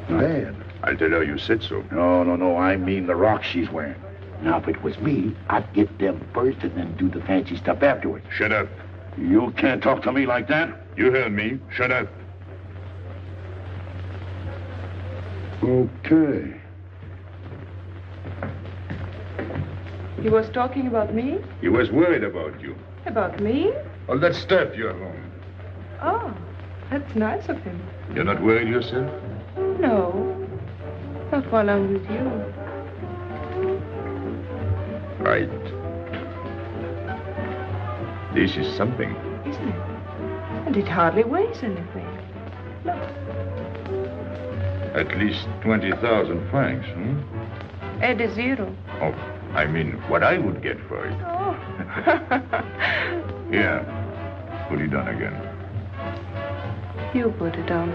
Bad. I'll tell her you said so. No. I mean the rock she's wearing. Now, if it was me, I'd get them first and then do the fancy stuff afterwards. Shut up. You can't talk to me like that. You heard me. Shut up. Okay. He was talking about me? He was worried about you. About me? All that stuff you have on. Oh, that's nice of him. You're not worried yourself? No. Not while I'm with you. Right. This is something. Isn't it? And it hardly weighs anything. Look. At least 20,000 francs, hmm? Add a zero. Oh, I mean, what I would get for it. Oh. Here, put it on again. You put it on.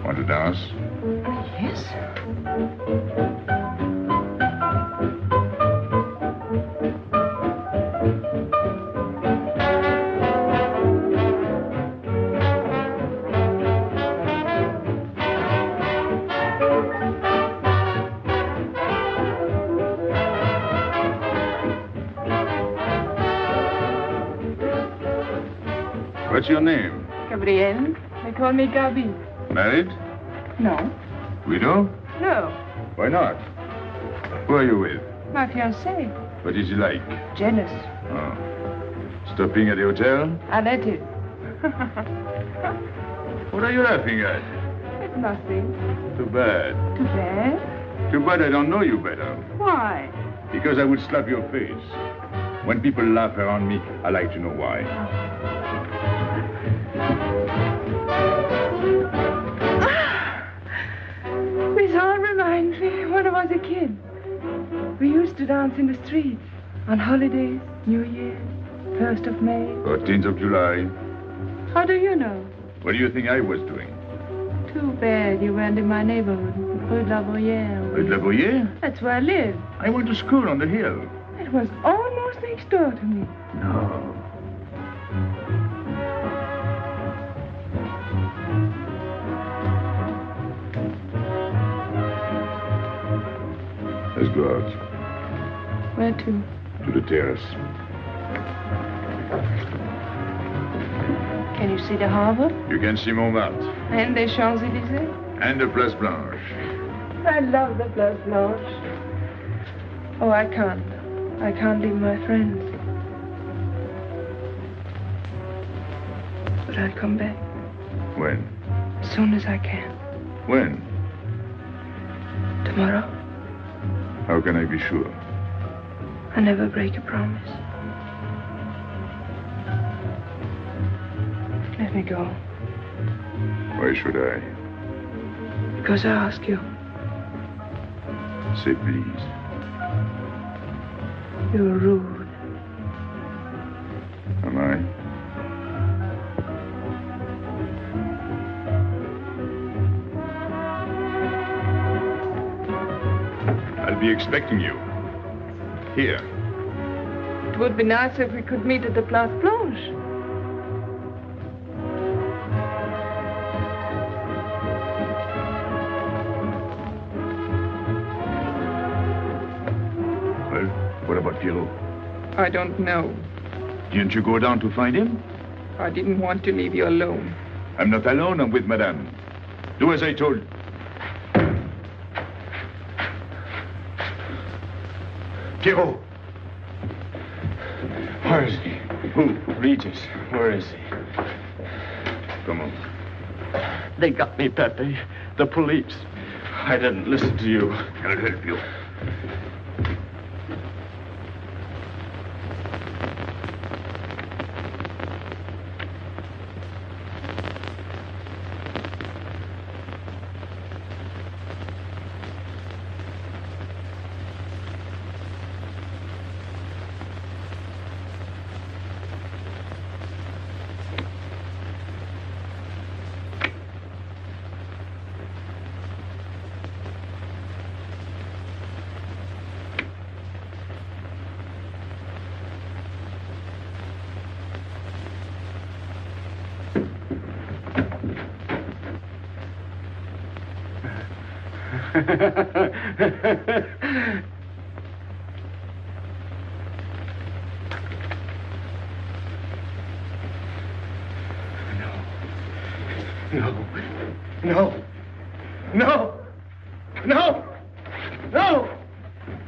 Want to dance? Yes. What's your name? Gabrielle. They call me Gaby. Married? No. Widow? No. Why not? Who are you with? My fiancé. What is he like? Jealous. Oh. Stopping at the hotel? I let it. What are you laughing at? It's nothing. Too bad. Too bad? Too bad I don't know you better. Why? Because I would slap your face. When people laugh around me, I like to know why. This all reminds me when I was a kid. We used to dance in the streets on holidays, New Year, 1st of May. 14th of July. How do you know? What do you think I was doing? Too bad you weren't in my neighborhood, Rue de la Bruyère. Rue de la Bruyère? That's where I live. I went to school on the hill. It was almost next door to me. No. Let's go out. Where to? To the terrace. Can you see the harbor? You can see Montmartre. And the Champs-Élysées? And the Place Blanche. I love the Place Blanche. Oh, I can't. I can't leave my friends. But I'll come back. When? As soon as I can. When? Tomorrow. How can I be sure? I never break a promise. Let me go. Why should I? Because I ask you. Say please. You're rude. Am I? I'll be expecting you. Here. It would be nice if we could meet at the Place Blanche. Well, what about Pierrot? I don't know. Didn't you go down to find him? I didn't want to leave you alone. I'm not alone, I'm with Madame. Do as I told. Pierrot! Where is he? Who? Regis. Where is he? Come on. They got me, Pepe. The police. I didn't listen to you. I'll help you. No. No. No. No. No.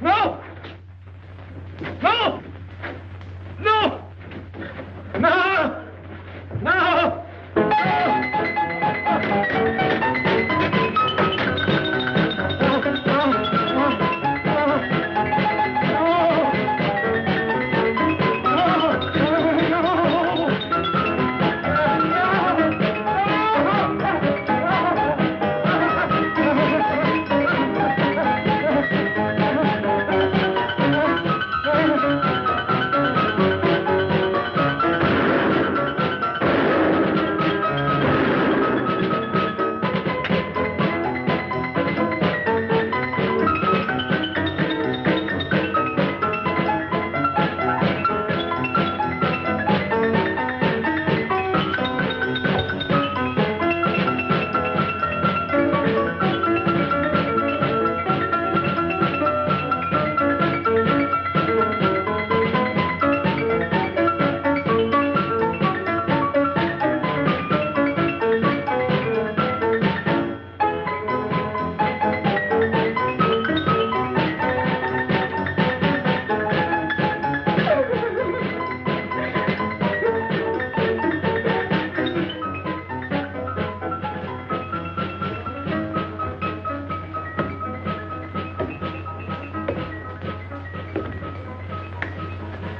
No. No. No. No. No.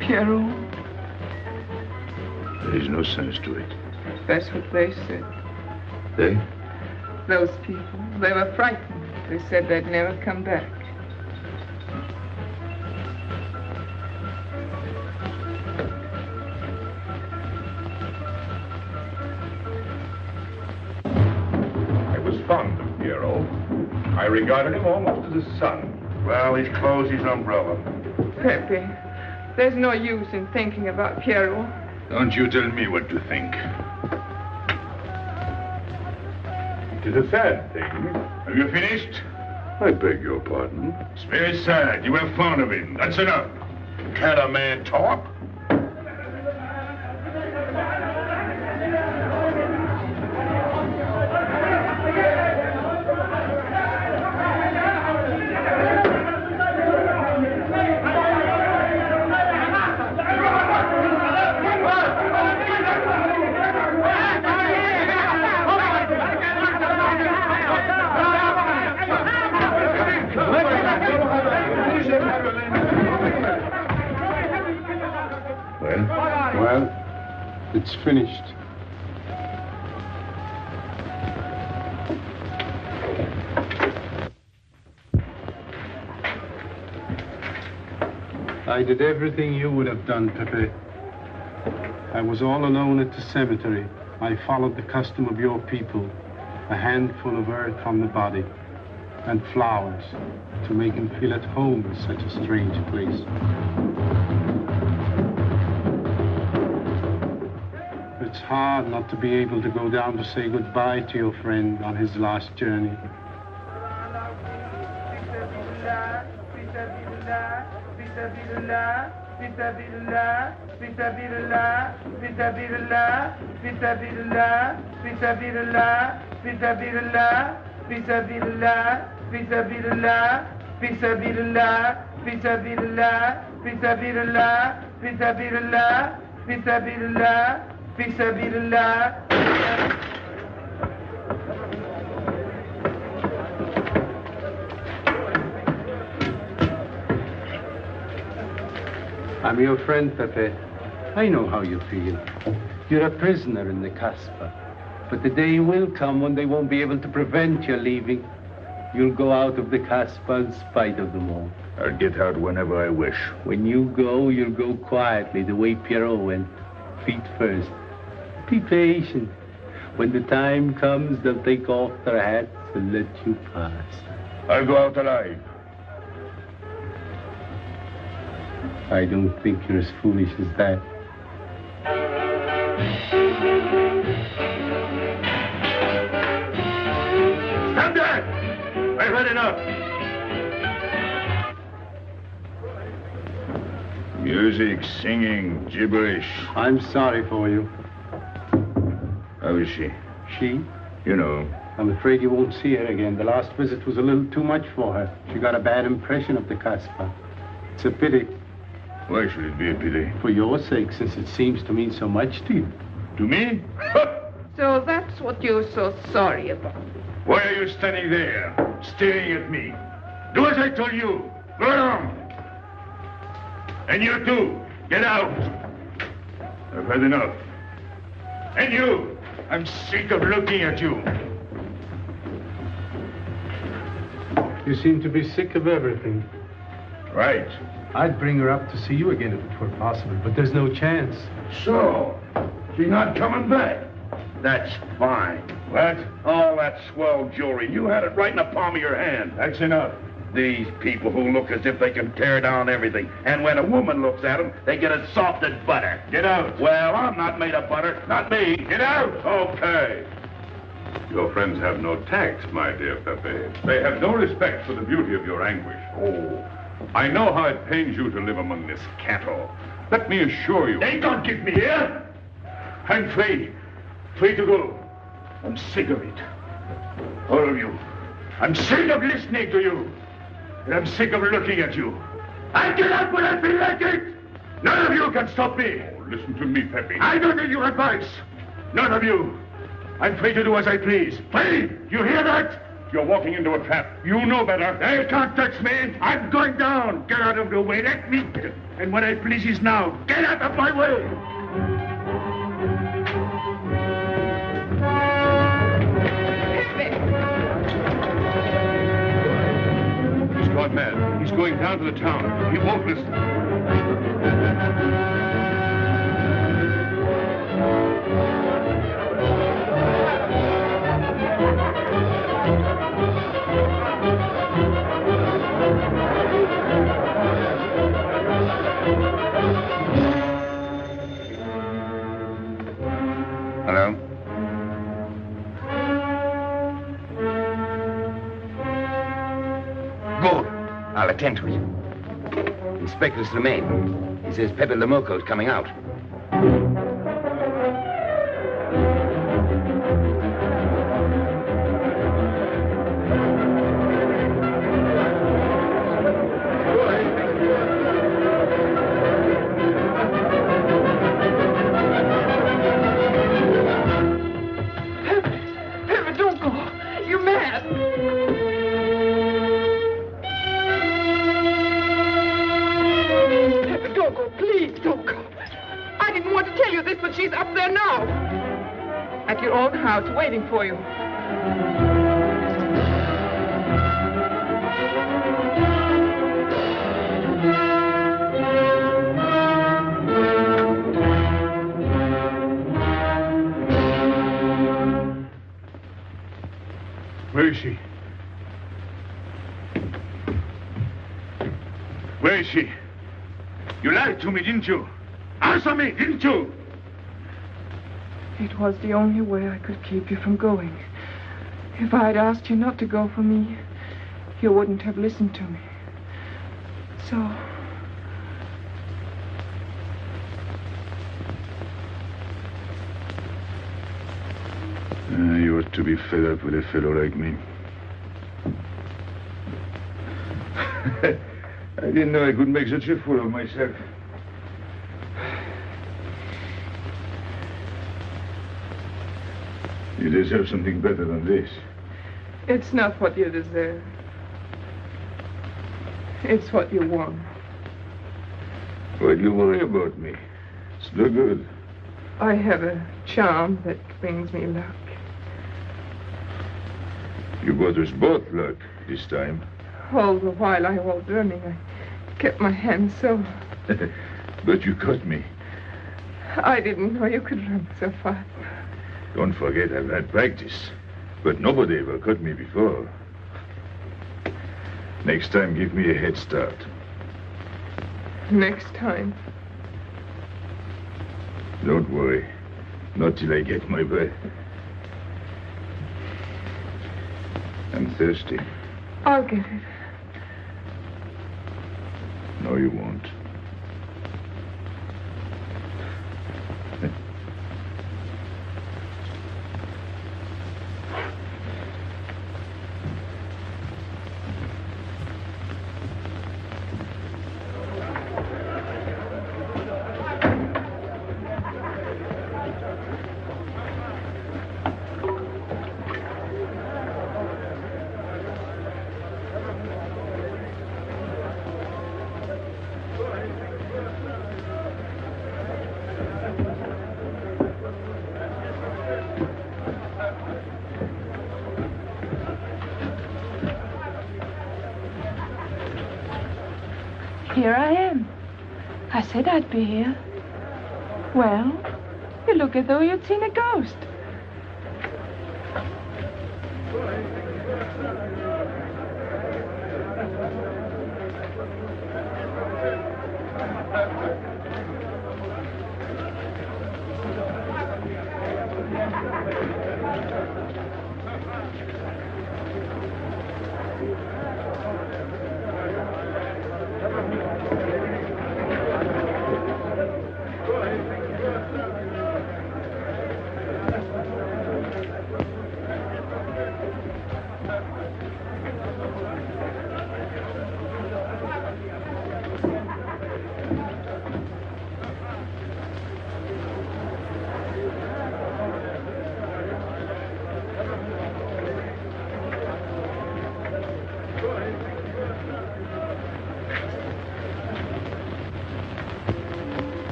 Pierrot, There is no sense to it. that's what they said. They? Those people, they were frightened. They said they'd never come back. I was fond of Pierrot. I regarded him almost as a son. Well, he's closed his umbrella. Pepe, there's no use in thinking about Pierrot. Don't you tell me what to think. It is a sad thing. Have you finished? I beg your pardon. It's very sad. You were fond of him. That's enough. Can't a man talk? Well, it's finished. I did everything you would have done, Pepe. I was all alone at the cemetery. I followed the custom of your people, a handful of earth on the body, and flowers to make him feel at home in such a strange place. It's hard not to be able to go down to say goodbye to your friend on his last journey. I'm your friend, Pepe. I know how you feel. You're a prisoner in the Casbah. But the day will come when they won't be able to prevent your leaving. You'll go out of the Casbah in spite of them all. I'll get out whenever I wish. When you go, you'll go quietly, the way Pierrot went, feet first. Be patient. When the time comes, they'll take off their hats and let you pass. I'll go out alive. I don't think you're as foolish as that. Stand there! I've had enough. up! Music, singing, gibberish. I'm sorry for you. How is she? She? You know. I'm afraid you won't see her again. The last visit was a little too much for her. She got a bad impression of the Casbah. It's a pity. Why should it be a pity? For your sake, since it seems to mean so much to you. To me? So that's what you're so sorry about. Why are you standing there, staring at me? Do as I told you. Go on. And you too, get out. I've had enough. And you, I'm sick of looking at you. You seem to be sick of everything. Right. I'd bring her up to see you again if it were possible, but there's no chance. So, she's not coming back. That's fine. What? All that swell jewelry, you had it right in the palm of your hand. That's enough. These people who look as if they can tear down everything. And when a woman looks at them, they get as soft as butter. Get out. Well, I'm not made of butter. Not me. Get out. Okay. Your friends have no tact, my dear Pepe. They have no respect for the beauty of your anguish. Oh, I know how it pains you to live among this cattle. Let me assure you... They don't keep me here. I'm free. Free to go. I'm sick of it. All of you. I'm sick of listening to you. And I'm sick of looking at you. I get out when I feel like it. None of you can stop me. Oh, listen to me, Pepe. I don't need your advice. None of you. I'm free to do as I please. Free! You hear that? You're walking into a trap. You know better. They can't touch me. I'm going down. Get out of the way. Let me. And what I please is now. Get out of my way. He's gone mad. He's going down to the town. He won't listen. Hello? Good. I'll attend to it. Inspector Slimane. He says Pepe Le Moko is coming out. Pepe, don't go. You're mad. Pepe, don't go. Please, don't go. I didn't want to tell you this, but she's up there now. At your own house, waiting for you. Where is she? Where is she? You lied to me, didn't you? Answer me, didn't you? It was the only way I could keep you from going. If I had asked you not to go for me, you wouldn't have listened to me. So... You ought to be fed up with a fellow like me. I didn't know I could make such a fool of myself. You deserve something better than this. It's not what you deserve. It's what you want. Why do you worry about me? It's no good. I have a charm that brings me luck. You brought us both luck this time. All the while I was running, I kept my hand so... But you caught me. I didn't know you could run so fast. Don't forget I've had practice. But nobody ever caught me before. Next time, give me a head start. Next time. Don't worry. Not till I get my breath. I'm thirsty. I'll get it. No, you won't. Here I am. I said I'd be here. Well, you look as though you'd seen a ghost.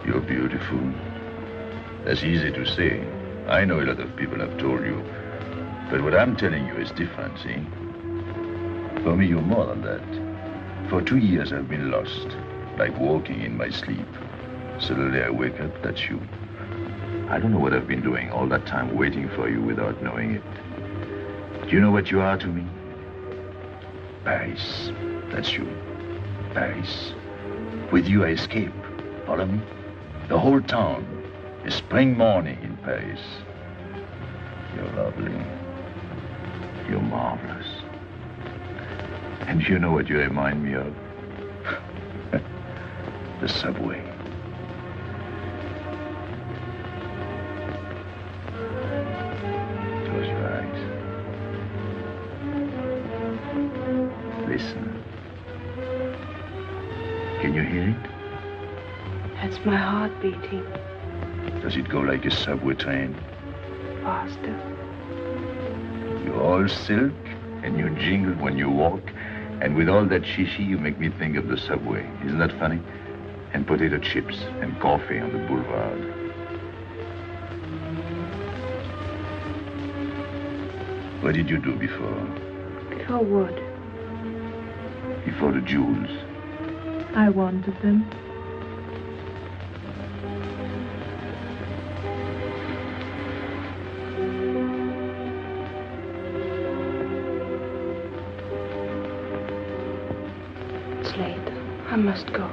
You're beautiful. That's easy to say. I know a lot of people have told you. But what I'm telling you is different, see? For me, you're more than that. For 2 years, I've been lost, like walking in my sleep. Suddenly, I wake up, that's you. I don't know what I've been doing all that time waiting for you without knowing it. Do you know what you are to me? Paris. That's you. Paris. With you, I escape. Follow me? The whole town. A spring morning in Paris. You're lovely. You're marvelous. And you know what you remind me of? The subway. Close your eyes. Listen. Can you hear it? That's my heart beating. Does it go like a subway train? Faster. You're all silk, and you jingle when you walk, and with all that shishi, you make me think of the subway. Isn't that funny? And potato chips and coffee on the boulevard. What did you do before? Before what? Before the jewels. I wanted them. It's late. I must go.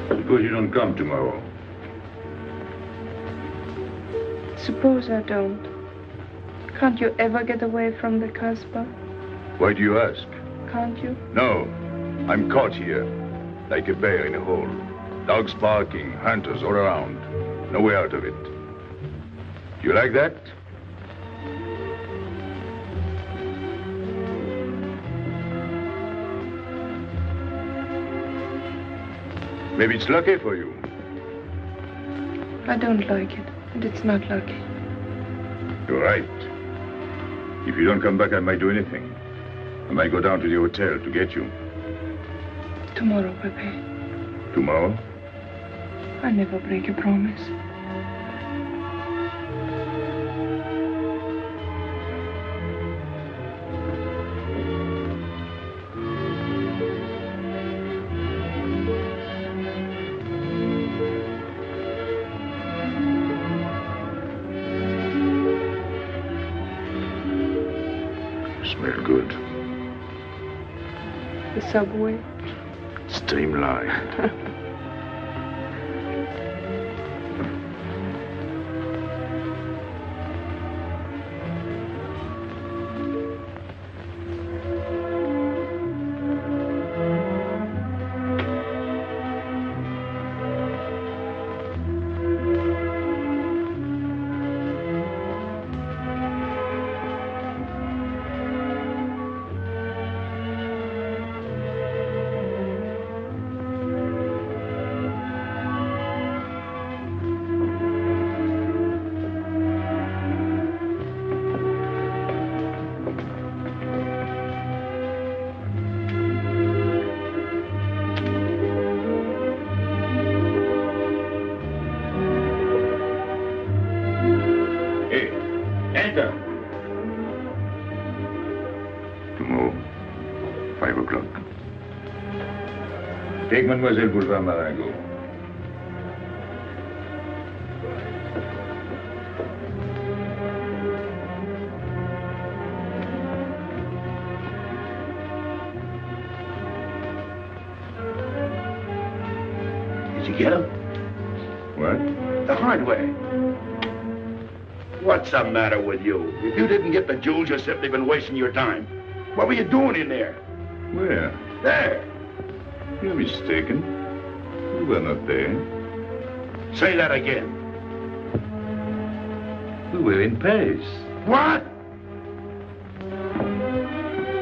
Suppose you don't come tomorrow. Suppose I don't. Can't you ever get away from the Casbah? Why do you ask? Can't you? No. I'm caught here, like a bear in a hole. Dogs barking, hunters all around. No way out of it. Do you like that? Maybe it's lucky for you. I don't like it, and it's not lucky. You're right. If you don't come back, I might do anything. I might go down to the hotel to get you. Tomorrow, Pepe. Tomorrow? I never break a promise. Smell good. The subway. Streamlined. Take Mademoiselle Boulevard Marengo. Did you get him? What? The hard way. What's the matter with you? If you didn't get the jewels, you've simply been wasting your time. What were you doing in there? Where? There. You're mistaken. You were not there. Say that again. We were in Paris. What?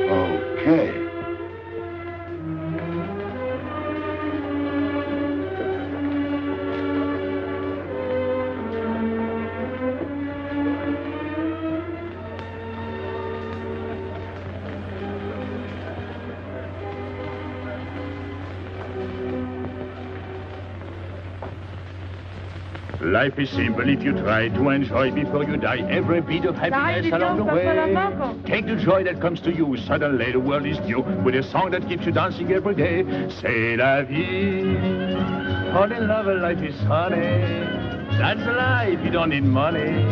Okay. Life is simple if you try to enjoy before you die every bit of happiness along the way. Take the joy that comes to you. Suddenly the world is new with a song that keeps you dancing every day. C'est la vie. Fall in love, life is honey. That's life, you don't need money.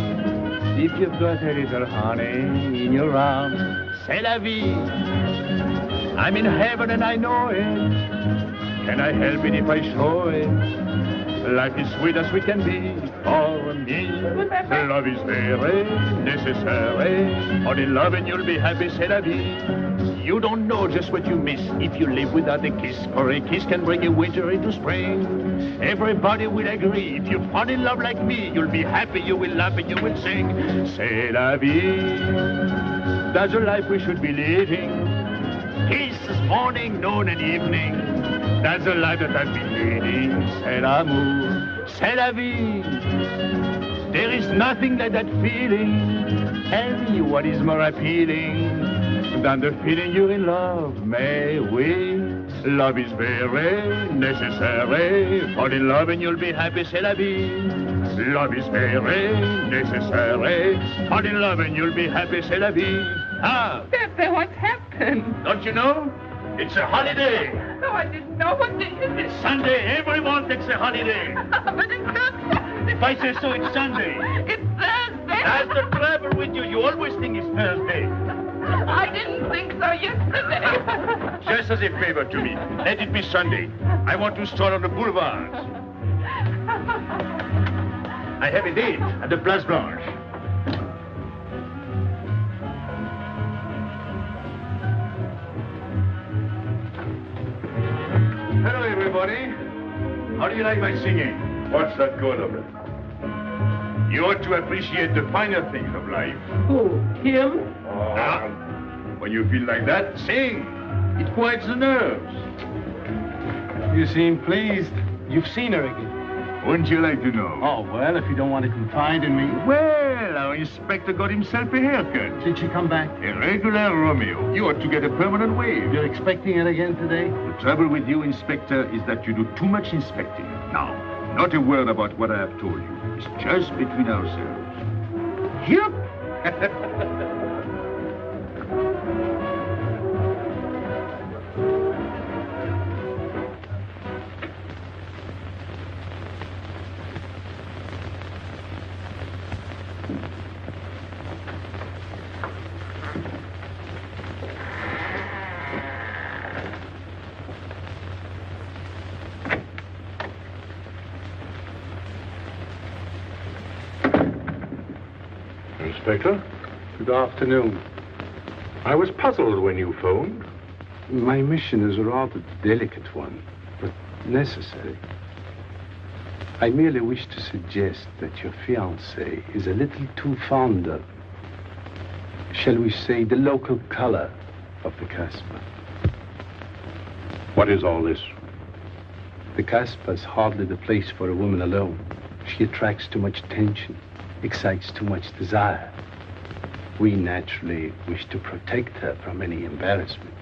If you've got a little honey in your arms, c'est la vie. I'm in heaven and I know it. Can I help it if I show it? Life is sweet as sweet can be for me. Love is very necessary. Fall in love and you'll be happy, c'est la vie. You don't know just what you miss if you live without a kiss. For a kiss can bring a winter into spring. Everybody will agree. If you fall in love like me, you'll be happy, you will laugh and you will sing. C'est la vie. That's the life we should be living. Kisses morning, noon and evening. That's the life that I've been leading. C'est l'amour, c'est la vie. There is nothing like that feeling. Tell me what is more appealing than the feeling you're in love, may we? Love is very necessary. Fall in love and you'll be happy, c'est la vie. Love is very necessary. Fall in love and you'll be happy, c'est la vie. Ah! Pepe, what's happened? Don't you know? It's a holiday. No, I didn't know. What day is it? Sunday. Everyone takes a holiday. But it's not Sunday. If I say so, it's Sunday. It's Thursday. That's the trouble with you. You always think it's Thursday. I didn't think so yesterday. Just as a favor to me, let it be Sunday. I want to stroll on the boulevards. I have a date at the Place Blanche. Hello, everybody. How do you like my singing? What's that good of it? You ought to appreciate the finer things of life. Who? Him? Now, when you feel like that, sing. It quiets the nerves. You seem pleased. You've seen her again. Wouldn't you like to know? Oh, well, if you don't want to confide in me. Well, our inspector got himself a haircut. Did she come back? A regular Romeo. You ought to get a permanent wave. You're expecting it again today? The trouble with you, Inspector, is that you do too much inspecting. Now, not a word about what I have told you. It's just between ourselves. Yep. Inspector, good afternoon. I was puzzled when you phoned. My mission is a rather delicate one, but necessary. I merely wish to suggest that your fiancé is a little too fond of, shall we say, the local color of the Casbah. What is all this? The Casbah is hardly the place for a woman alone. She attracts too much attention, excites too much desire. We naturally wish to protect her from any embarrassment.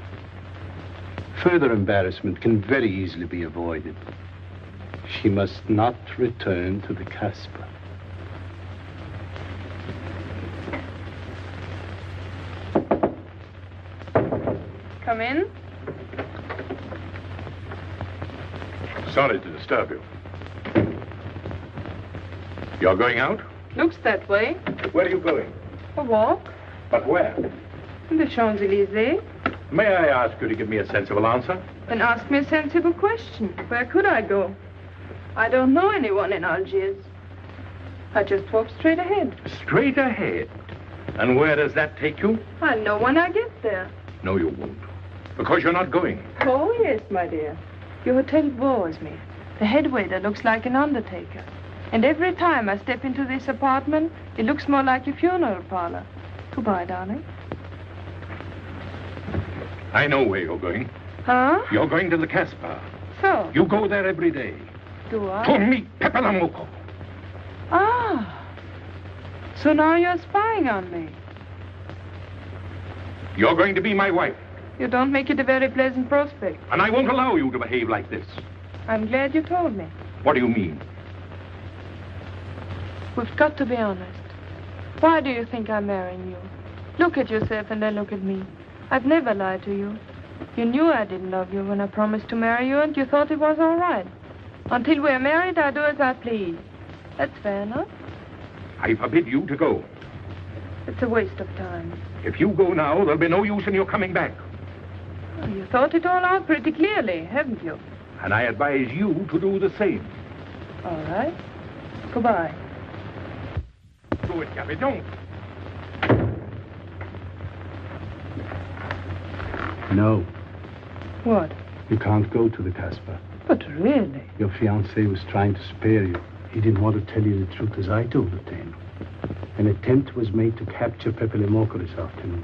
Further embarrassment can very easily be avoided. She must not return to the Casbah. Come in. Sorry to disturb you. You're going out? Looks that way. Where are you going? A walk. But where? The Champs-Élysées. May I ask you to give me a sensible answer? Then ask me a sensible question. Where could I go? I don't know anyone in Algiers. I just walk straight ahead. Straight ahead? And where does that take you? I'll know when I get there. No, you won't. Because you're not going. Oh, yes, my dear. Your hotel bores me. The head waiter looks like an undertaker. And every time I step into this apartment, it looks more like a funeral parlor. Goodbye, darling. I know where you're going. Huh? You're going to the Casbah. So? You go there every day. Do I? To meet Pepe Le Moko. Ah. So now you're spying on me. You're going to be my wife. You don't make it a very pleasant prospect. And I won't allow you to behave like this. I'm glad you told me. What do you mean? We've got to be honest. Why do you think I'm marrying you? Look at yourself and then look at me. I've never lied to you. You knew I didn't love you when I promised to marry you, and you thought it was all right. Until we're married, I do as I please. That's fair enough. I forbid you to go. It's a waste of time. If you go now, there'll be no use in your coming back. Well, you thought it all out pretty clearly, haven't you? And I advise you to do the same. All right. Goodbye. Do it, Gaby, don't. No. What? You can't go to the Casbah. But really? Your fiancé was trying to spare you. He didn't want to tell you the truth as I told the tale. An attempt was made to capture Pepe Le Moko this afternoon.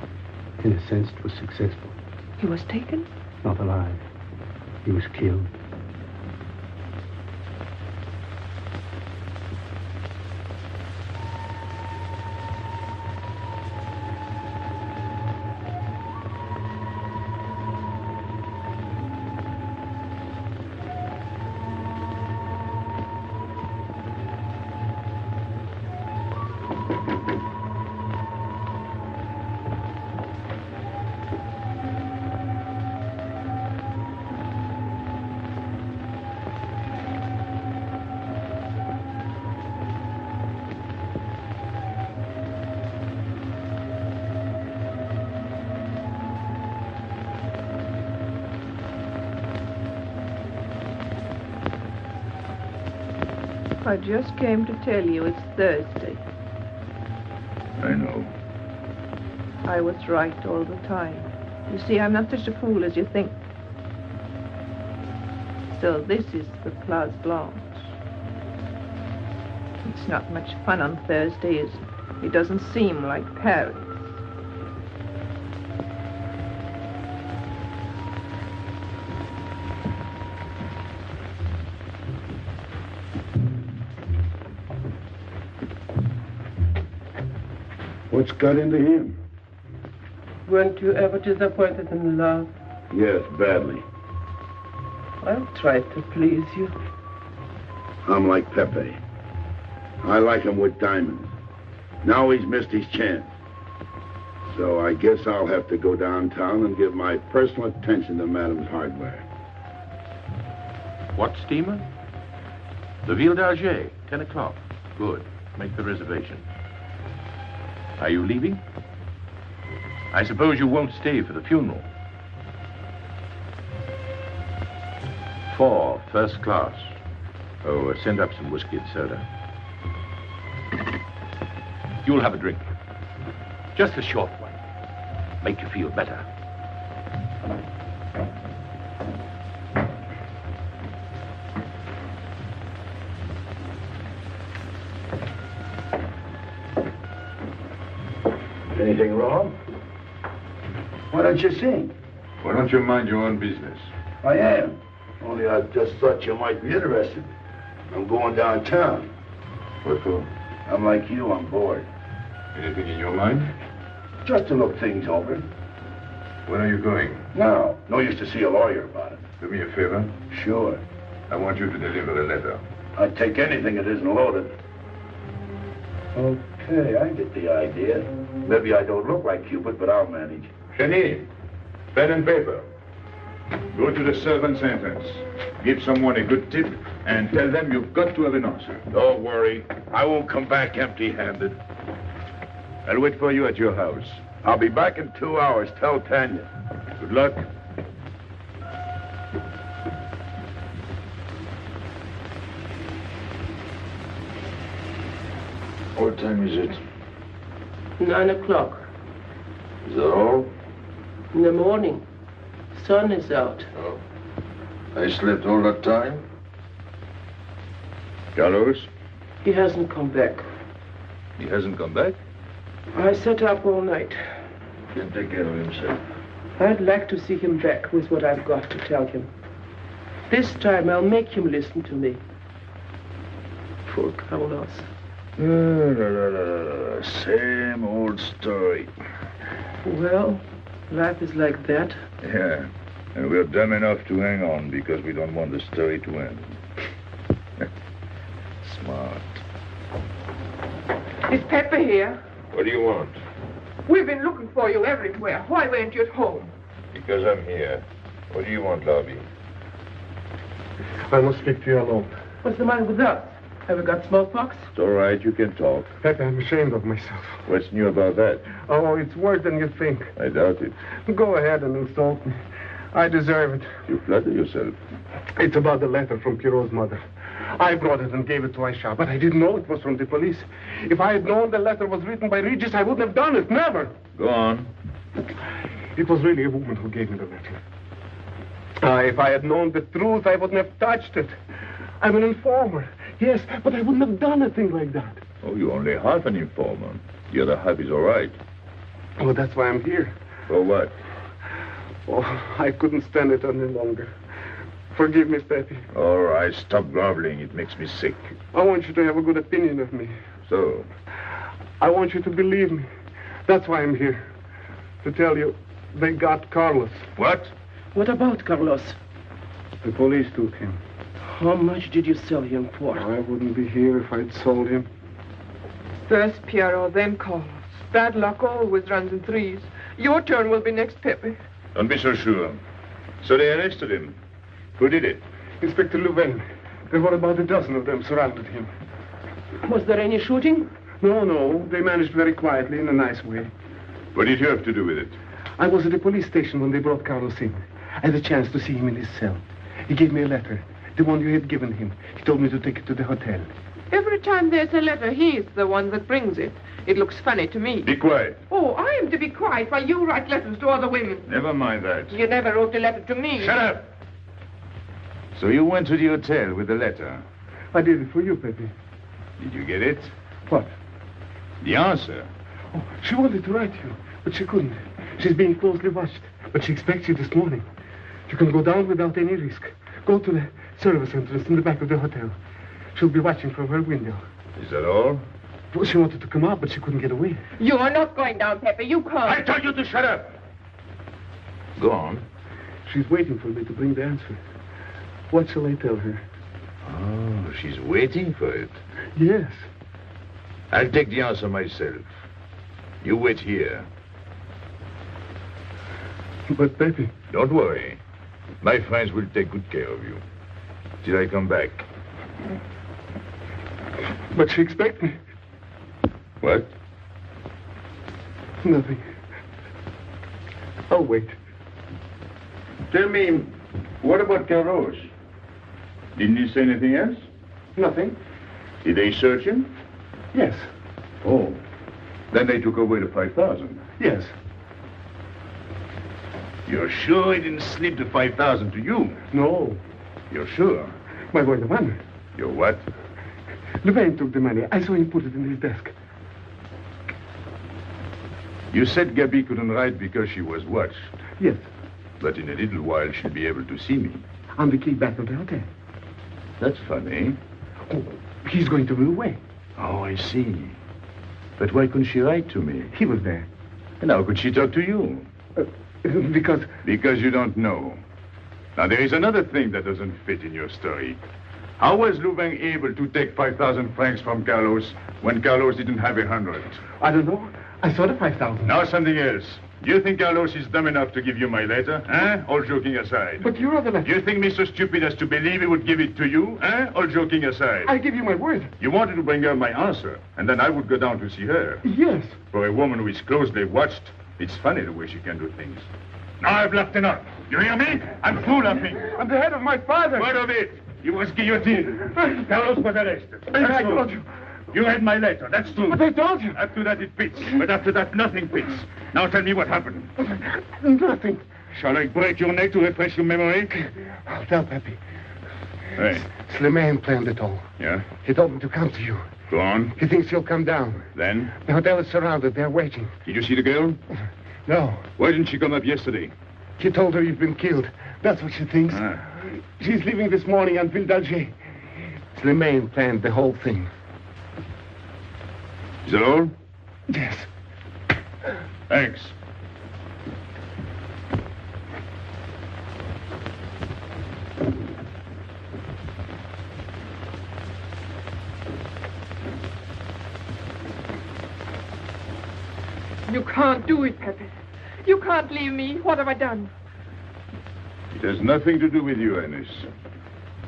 In a sense, it was successful. He was taken? Not alive. He was killed. I just came to tell you it's Thursday. I know. I was right all the time. You see, I'm not such a fool as you think. So this is the Place Blanche. It's not much fun on Thursday, is it? It doesn't seem like Paris. What's got into him? Weren't you ever disappointed in love? Yes, badly. I'll try to please you. I'm like Pepe. I like him with diamonds. Now he's missed his chance. So I guess I'll have to go downtown and give my personal attention to Madame's hardware. What steamer? The Ville d'Alger, 10 o'clock. Good. Make the reservation. Are you leaving? I suppose you won't stay for the funeral. 4, first class. Oh, send up some whiskey and soda. You'll have a drink. Just a short one. Make you feel better. Anything wrong? Why don't you sing? Why don't you mind your own business? I am. Only I just thought you might be interested. I'm going downtown. What for? I'm like you, I'm bored. Anything in your mind? Just to look things over. When are you going? No. No use to see a lawyer about it. Do me a favor. Sure. I want you to deliver a letter. I'd take anything that isn't loaded. Okay, I get the idea. Maybe I don't look like Cupid, but I'll manage. Jenny, pen and paper. Go to the servant's entrance. Give someone a good tip and tell them you've got to have an answer. Don't worry. I won't come back empty-handed. I'll wait for you at your house. I'll be back in 2 hours. Tell Tanya. Good luck. What time is it? 9 o'clock. Is that all? In the morning. Sun is out. Oh. I slept all that time? Carlos? He hasn't come back. He hasn't come back? I sat up all night. Can take care of himself. I'd like to see him back with what I've got to tell him. This time I'll make him listen to me. Poor Carlos. Same old story. Well, life is like that. Yeah, and we're dumb enough to hang on because we don't want the story to end. Smart. Is Pepe here? What do you want? We've been looking for you everywhere. Why weren't you at home? Because I'm here. What do you want, Lobby? I must speak to you alone. What's the matter with us? Have we got smallpox? It's all right, you can talk. Pepe, I'm ashamed of myself. What's new about that? Oh, it's worse than you think. I doubt it. Go ahead and insult me. I deserve it. You flatter yourself. It's about the letter from Pierrot's mother. I brought it and gave it to Aisha, but I didn't know it was from the police. If I had known the letter was written by Regis, I wouldn't have done it. Never. Go on. It was really a woman who gave me the letter. If I had known the truth, I wouldn't have touched it. I'm an informer. Yes, but I wouldn't have done a thing like that. Oh, you're only half an informer. The other half is all right. Well, that's why I'm here. For what? Oh, I couldn't stand it any longer. Forgive me, Pepe. All right, stop groveling. It makes me sick. I want you to have a good opinion of me. So? I want you to believe me. That's why I'm here. To tell you, they got Carlos. What? What about Carlos? The police took him. How much did you sell him for? I wouldn't be here if I'd sold him. First Pierrot, then Carlos. Bad luck always runs in threes. Your turn will be next, Pepe. Don't be so sure. So they arrested him. Who did it? Inspector Louvain. There were about a dozen of them surrounded him. Was there any shooting? No. They managed very quietly in a nice way. What did you have to do with it? I was at the police station when they brought Carlos in. I had a chance to see him in his cell. He gave me a letter. The one you had given him. He told me to take it to the hotel. Every time there's a letter, he's the one that brings it. It looks funny to me. Be quiet. Oh, I am to be quiet while you write letters to other women. Never mind that. You never wrote a letter to me. Shut up! So you went to the hotel with the letter? I did it for you, Pepe. Did you get it? What? The answer. Oh, she wanted to write you, but she couldn't. She's being closely watched, but she expects you this morning. You can go down without any risk. Go to the service entrance in the back of the hotel. She'll be watching from her window. Is that all? Well, she wanted to come out, but she couldn't get away. You are not going down, Pepe. You can't. I told you to shut up. Go on. She's waiting for me to bring the answer. What shall I tell her? Oh, she's waiting for it. Yes. I'll take the answer myself. You wait here. But, Pepe... Don't worry. My friends will take good care of you. Till I come back. But she expects me. What? Nothing. I'll wait. Tell me, what about Carlos? Didn't he say anything else? Nothing. Did they search him? Yes. Oh. Then they took away the 5,000. Yes. You're sure he didn't slip the 5,000 to you? No. You're sure? My boy, the money. Your what? Louvain took the money. I saw him put it in his desk. You said Gaby couldn't write because she was watched. Yes. But in a little while, she'll be able to see me. On the key back of the hotel. That's funny. Oh, he's going to be away. Oh, I see. But why couldn't she write to me? He was there. And how could she talk to you? Because... Because you don't know. Now, there is another thing that doesn't fit in your story. How was Louvain able to take 5,000 francs from Carlos when Carlos didn't have 100? I don't know. I saw the 5,000. Now something else. Do you think Carlos is dumb enough to give you my letter? All joking aside. But you are the letter. You think me so stupid as to believe he would give it to you? All joking aside. I give you my word. You wanted to bring her my answer, and then I would go down to see her. Yes. For a woman who is closely watched, it's funny the way she can do things. Now I've left enough. You hear me? I'm through laughing. I'm the head of my father. What of it? He was guillotined. Carlos was arrested. I told you. You read my letter, that's true. But I told you. After that it fits, but after that nothing fits. Now tell me what happened. Nothing. Shall I break your neck to refresh your memory? I'll tell Pepe. Hey. Slimane planned it all. Yeah? He told me to come to you. Go on. He thinks you'll come down. Then? The hotel is surrounded. They're waiting. Did you see the girl? No. Why didn't she come up yesterday? She told her you've been killed. That's what she thinks. She's leaving this morning on Ville d'Alger. Slimane planned the whole thing. Is that all? Yes. Thanks. You can't do it, Pepe. You can't leave me. What have I done? It has nothing to do with you, Ines.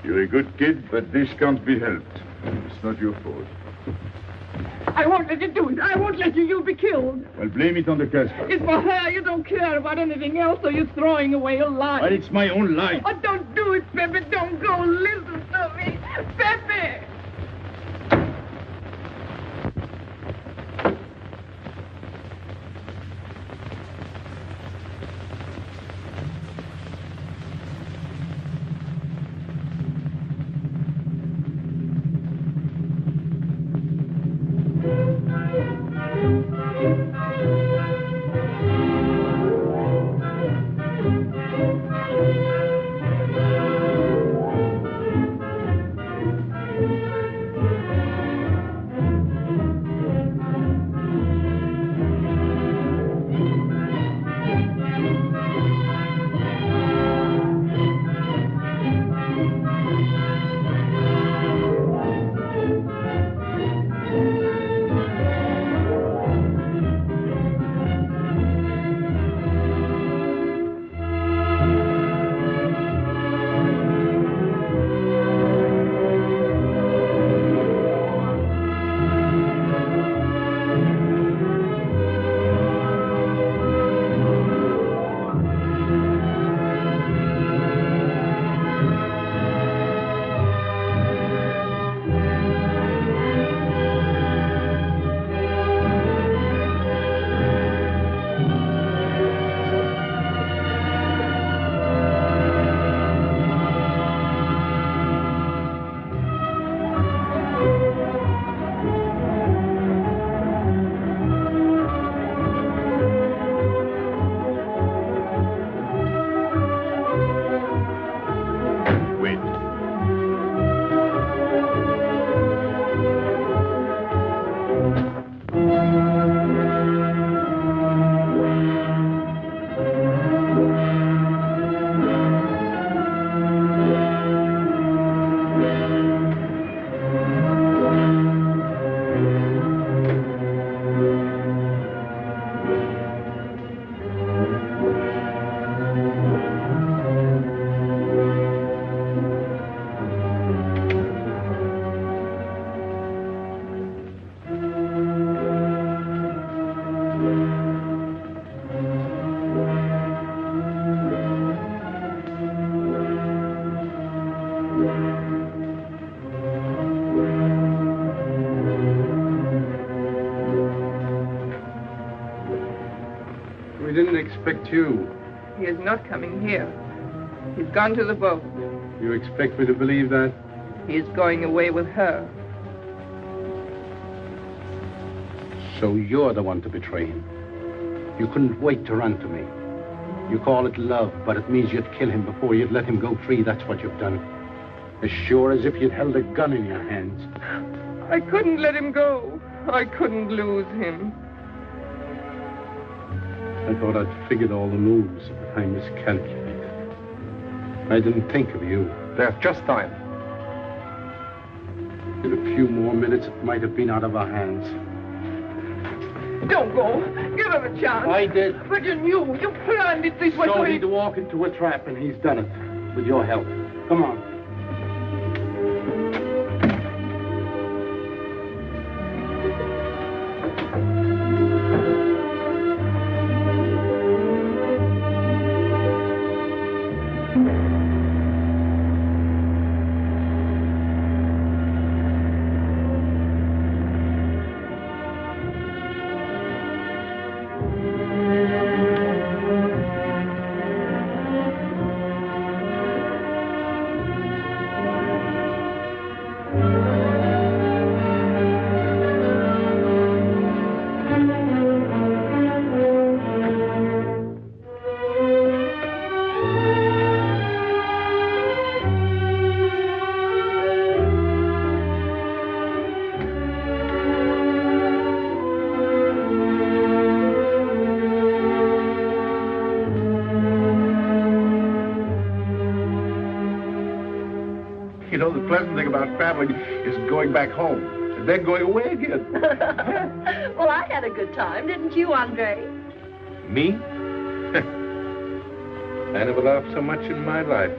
You're a good kid, but this can't be helped. It's not your fault. I won't let you do it. I won't let you. You'll be killed. Well, blame it on the Casbah. It's for her. You don't care about anything else, so you're throwing away your life. Well, it's my own life. Oh, don't do it, Pepe. Don't go. Listen to me. Pepe! We didn't expect you. He is not coming here. He's gone to the boat. You expect me to believe that? He is going away with her. So you're the one to betray him. You couldn't wait to run to me. You call it love, but it means you'd kill him before you'd let him go free. That's what you've done. As sure as if you'd held a gun in your hands. I couldn't let him go. I couldn't lose him. I thought I'd figured all the moves, but I miscalculated. I didn't think of you. There's just time. In a few more minutes, it might have been out of our hands. Don't go. Give him a chance. I did. But you knew. You planned it this way. So he'd walk into a trap, and he's done it. With your help. Come on. You know, the pleasant thing about traveling is going back home and then going away again. Well, I had a good time, didn't you, Andre? Me? I never laughed so much in my life.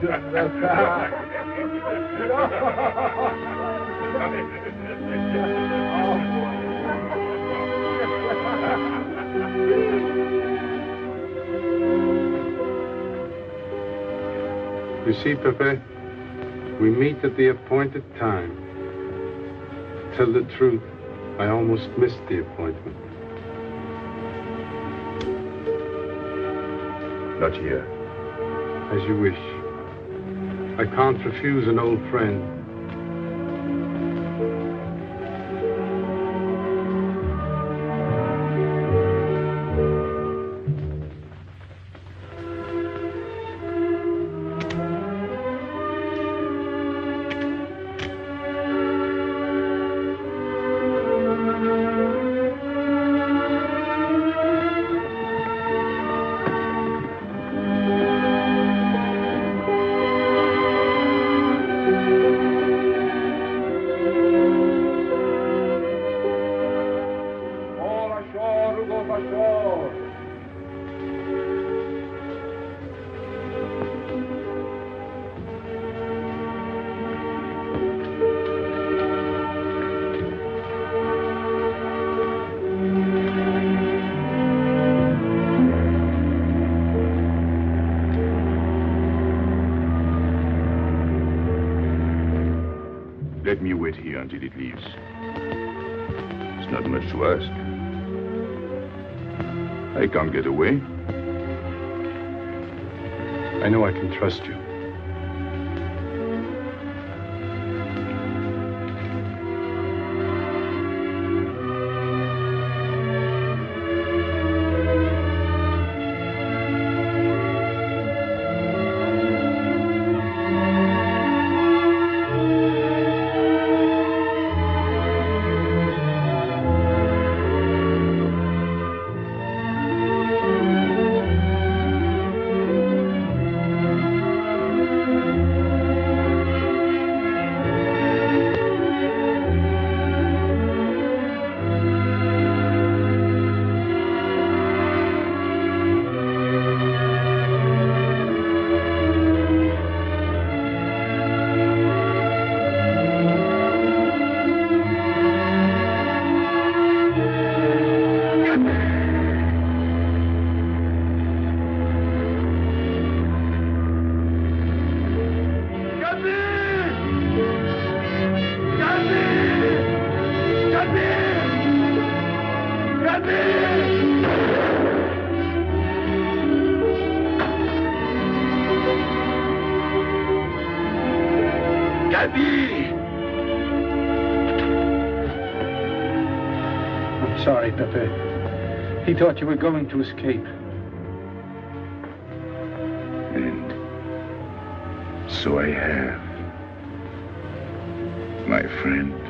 You see, Pepe, we meet at the appointed time. To tell the truth, I almost missed the appointment. Not here. As you wish. I can't refuse an old friend. Let me wait here until it leaves. It's not much to ask. I can't get away. I know I can trust you. Pepe. He thought you were going to escape. And so I have, my friend.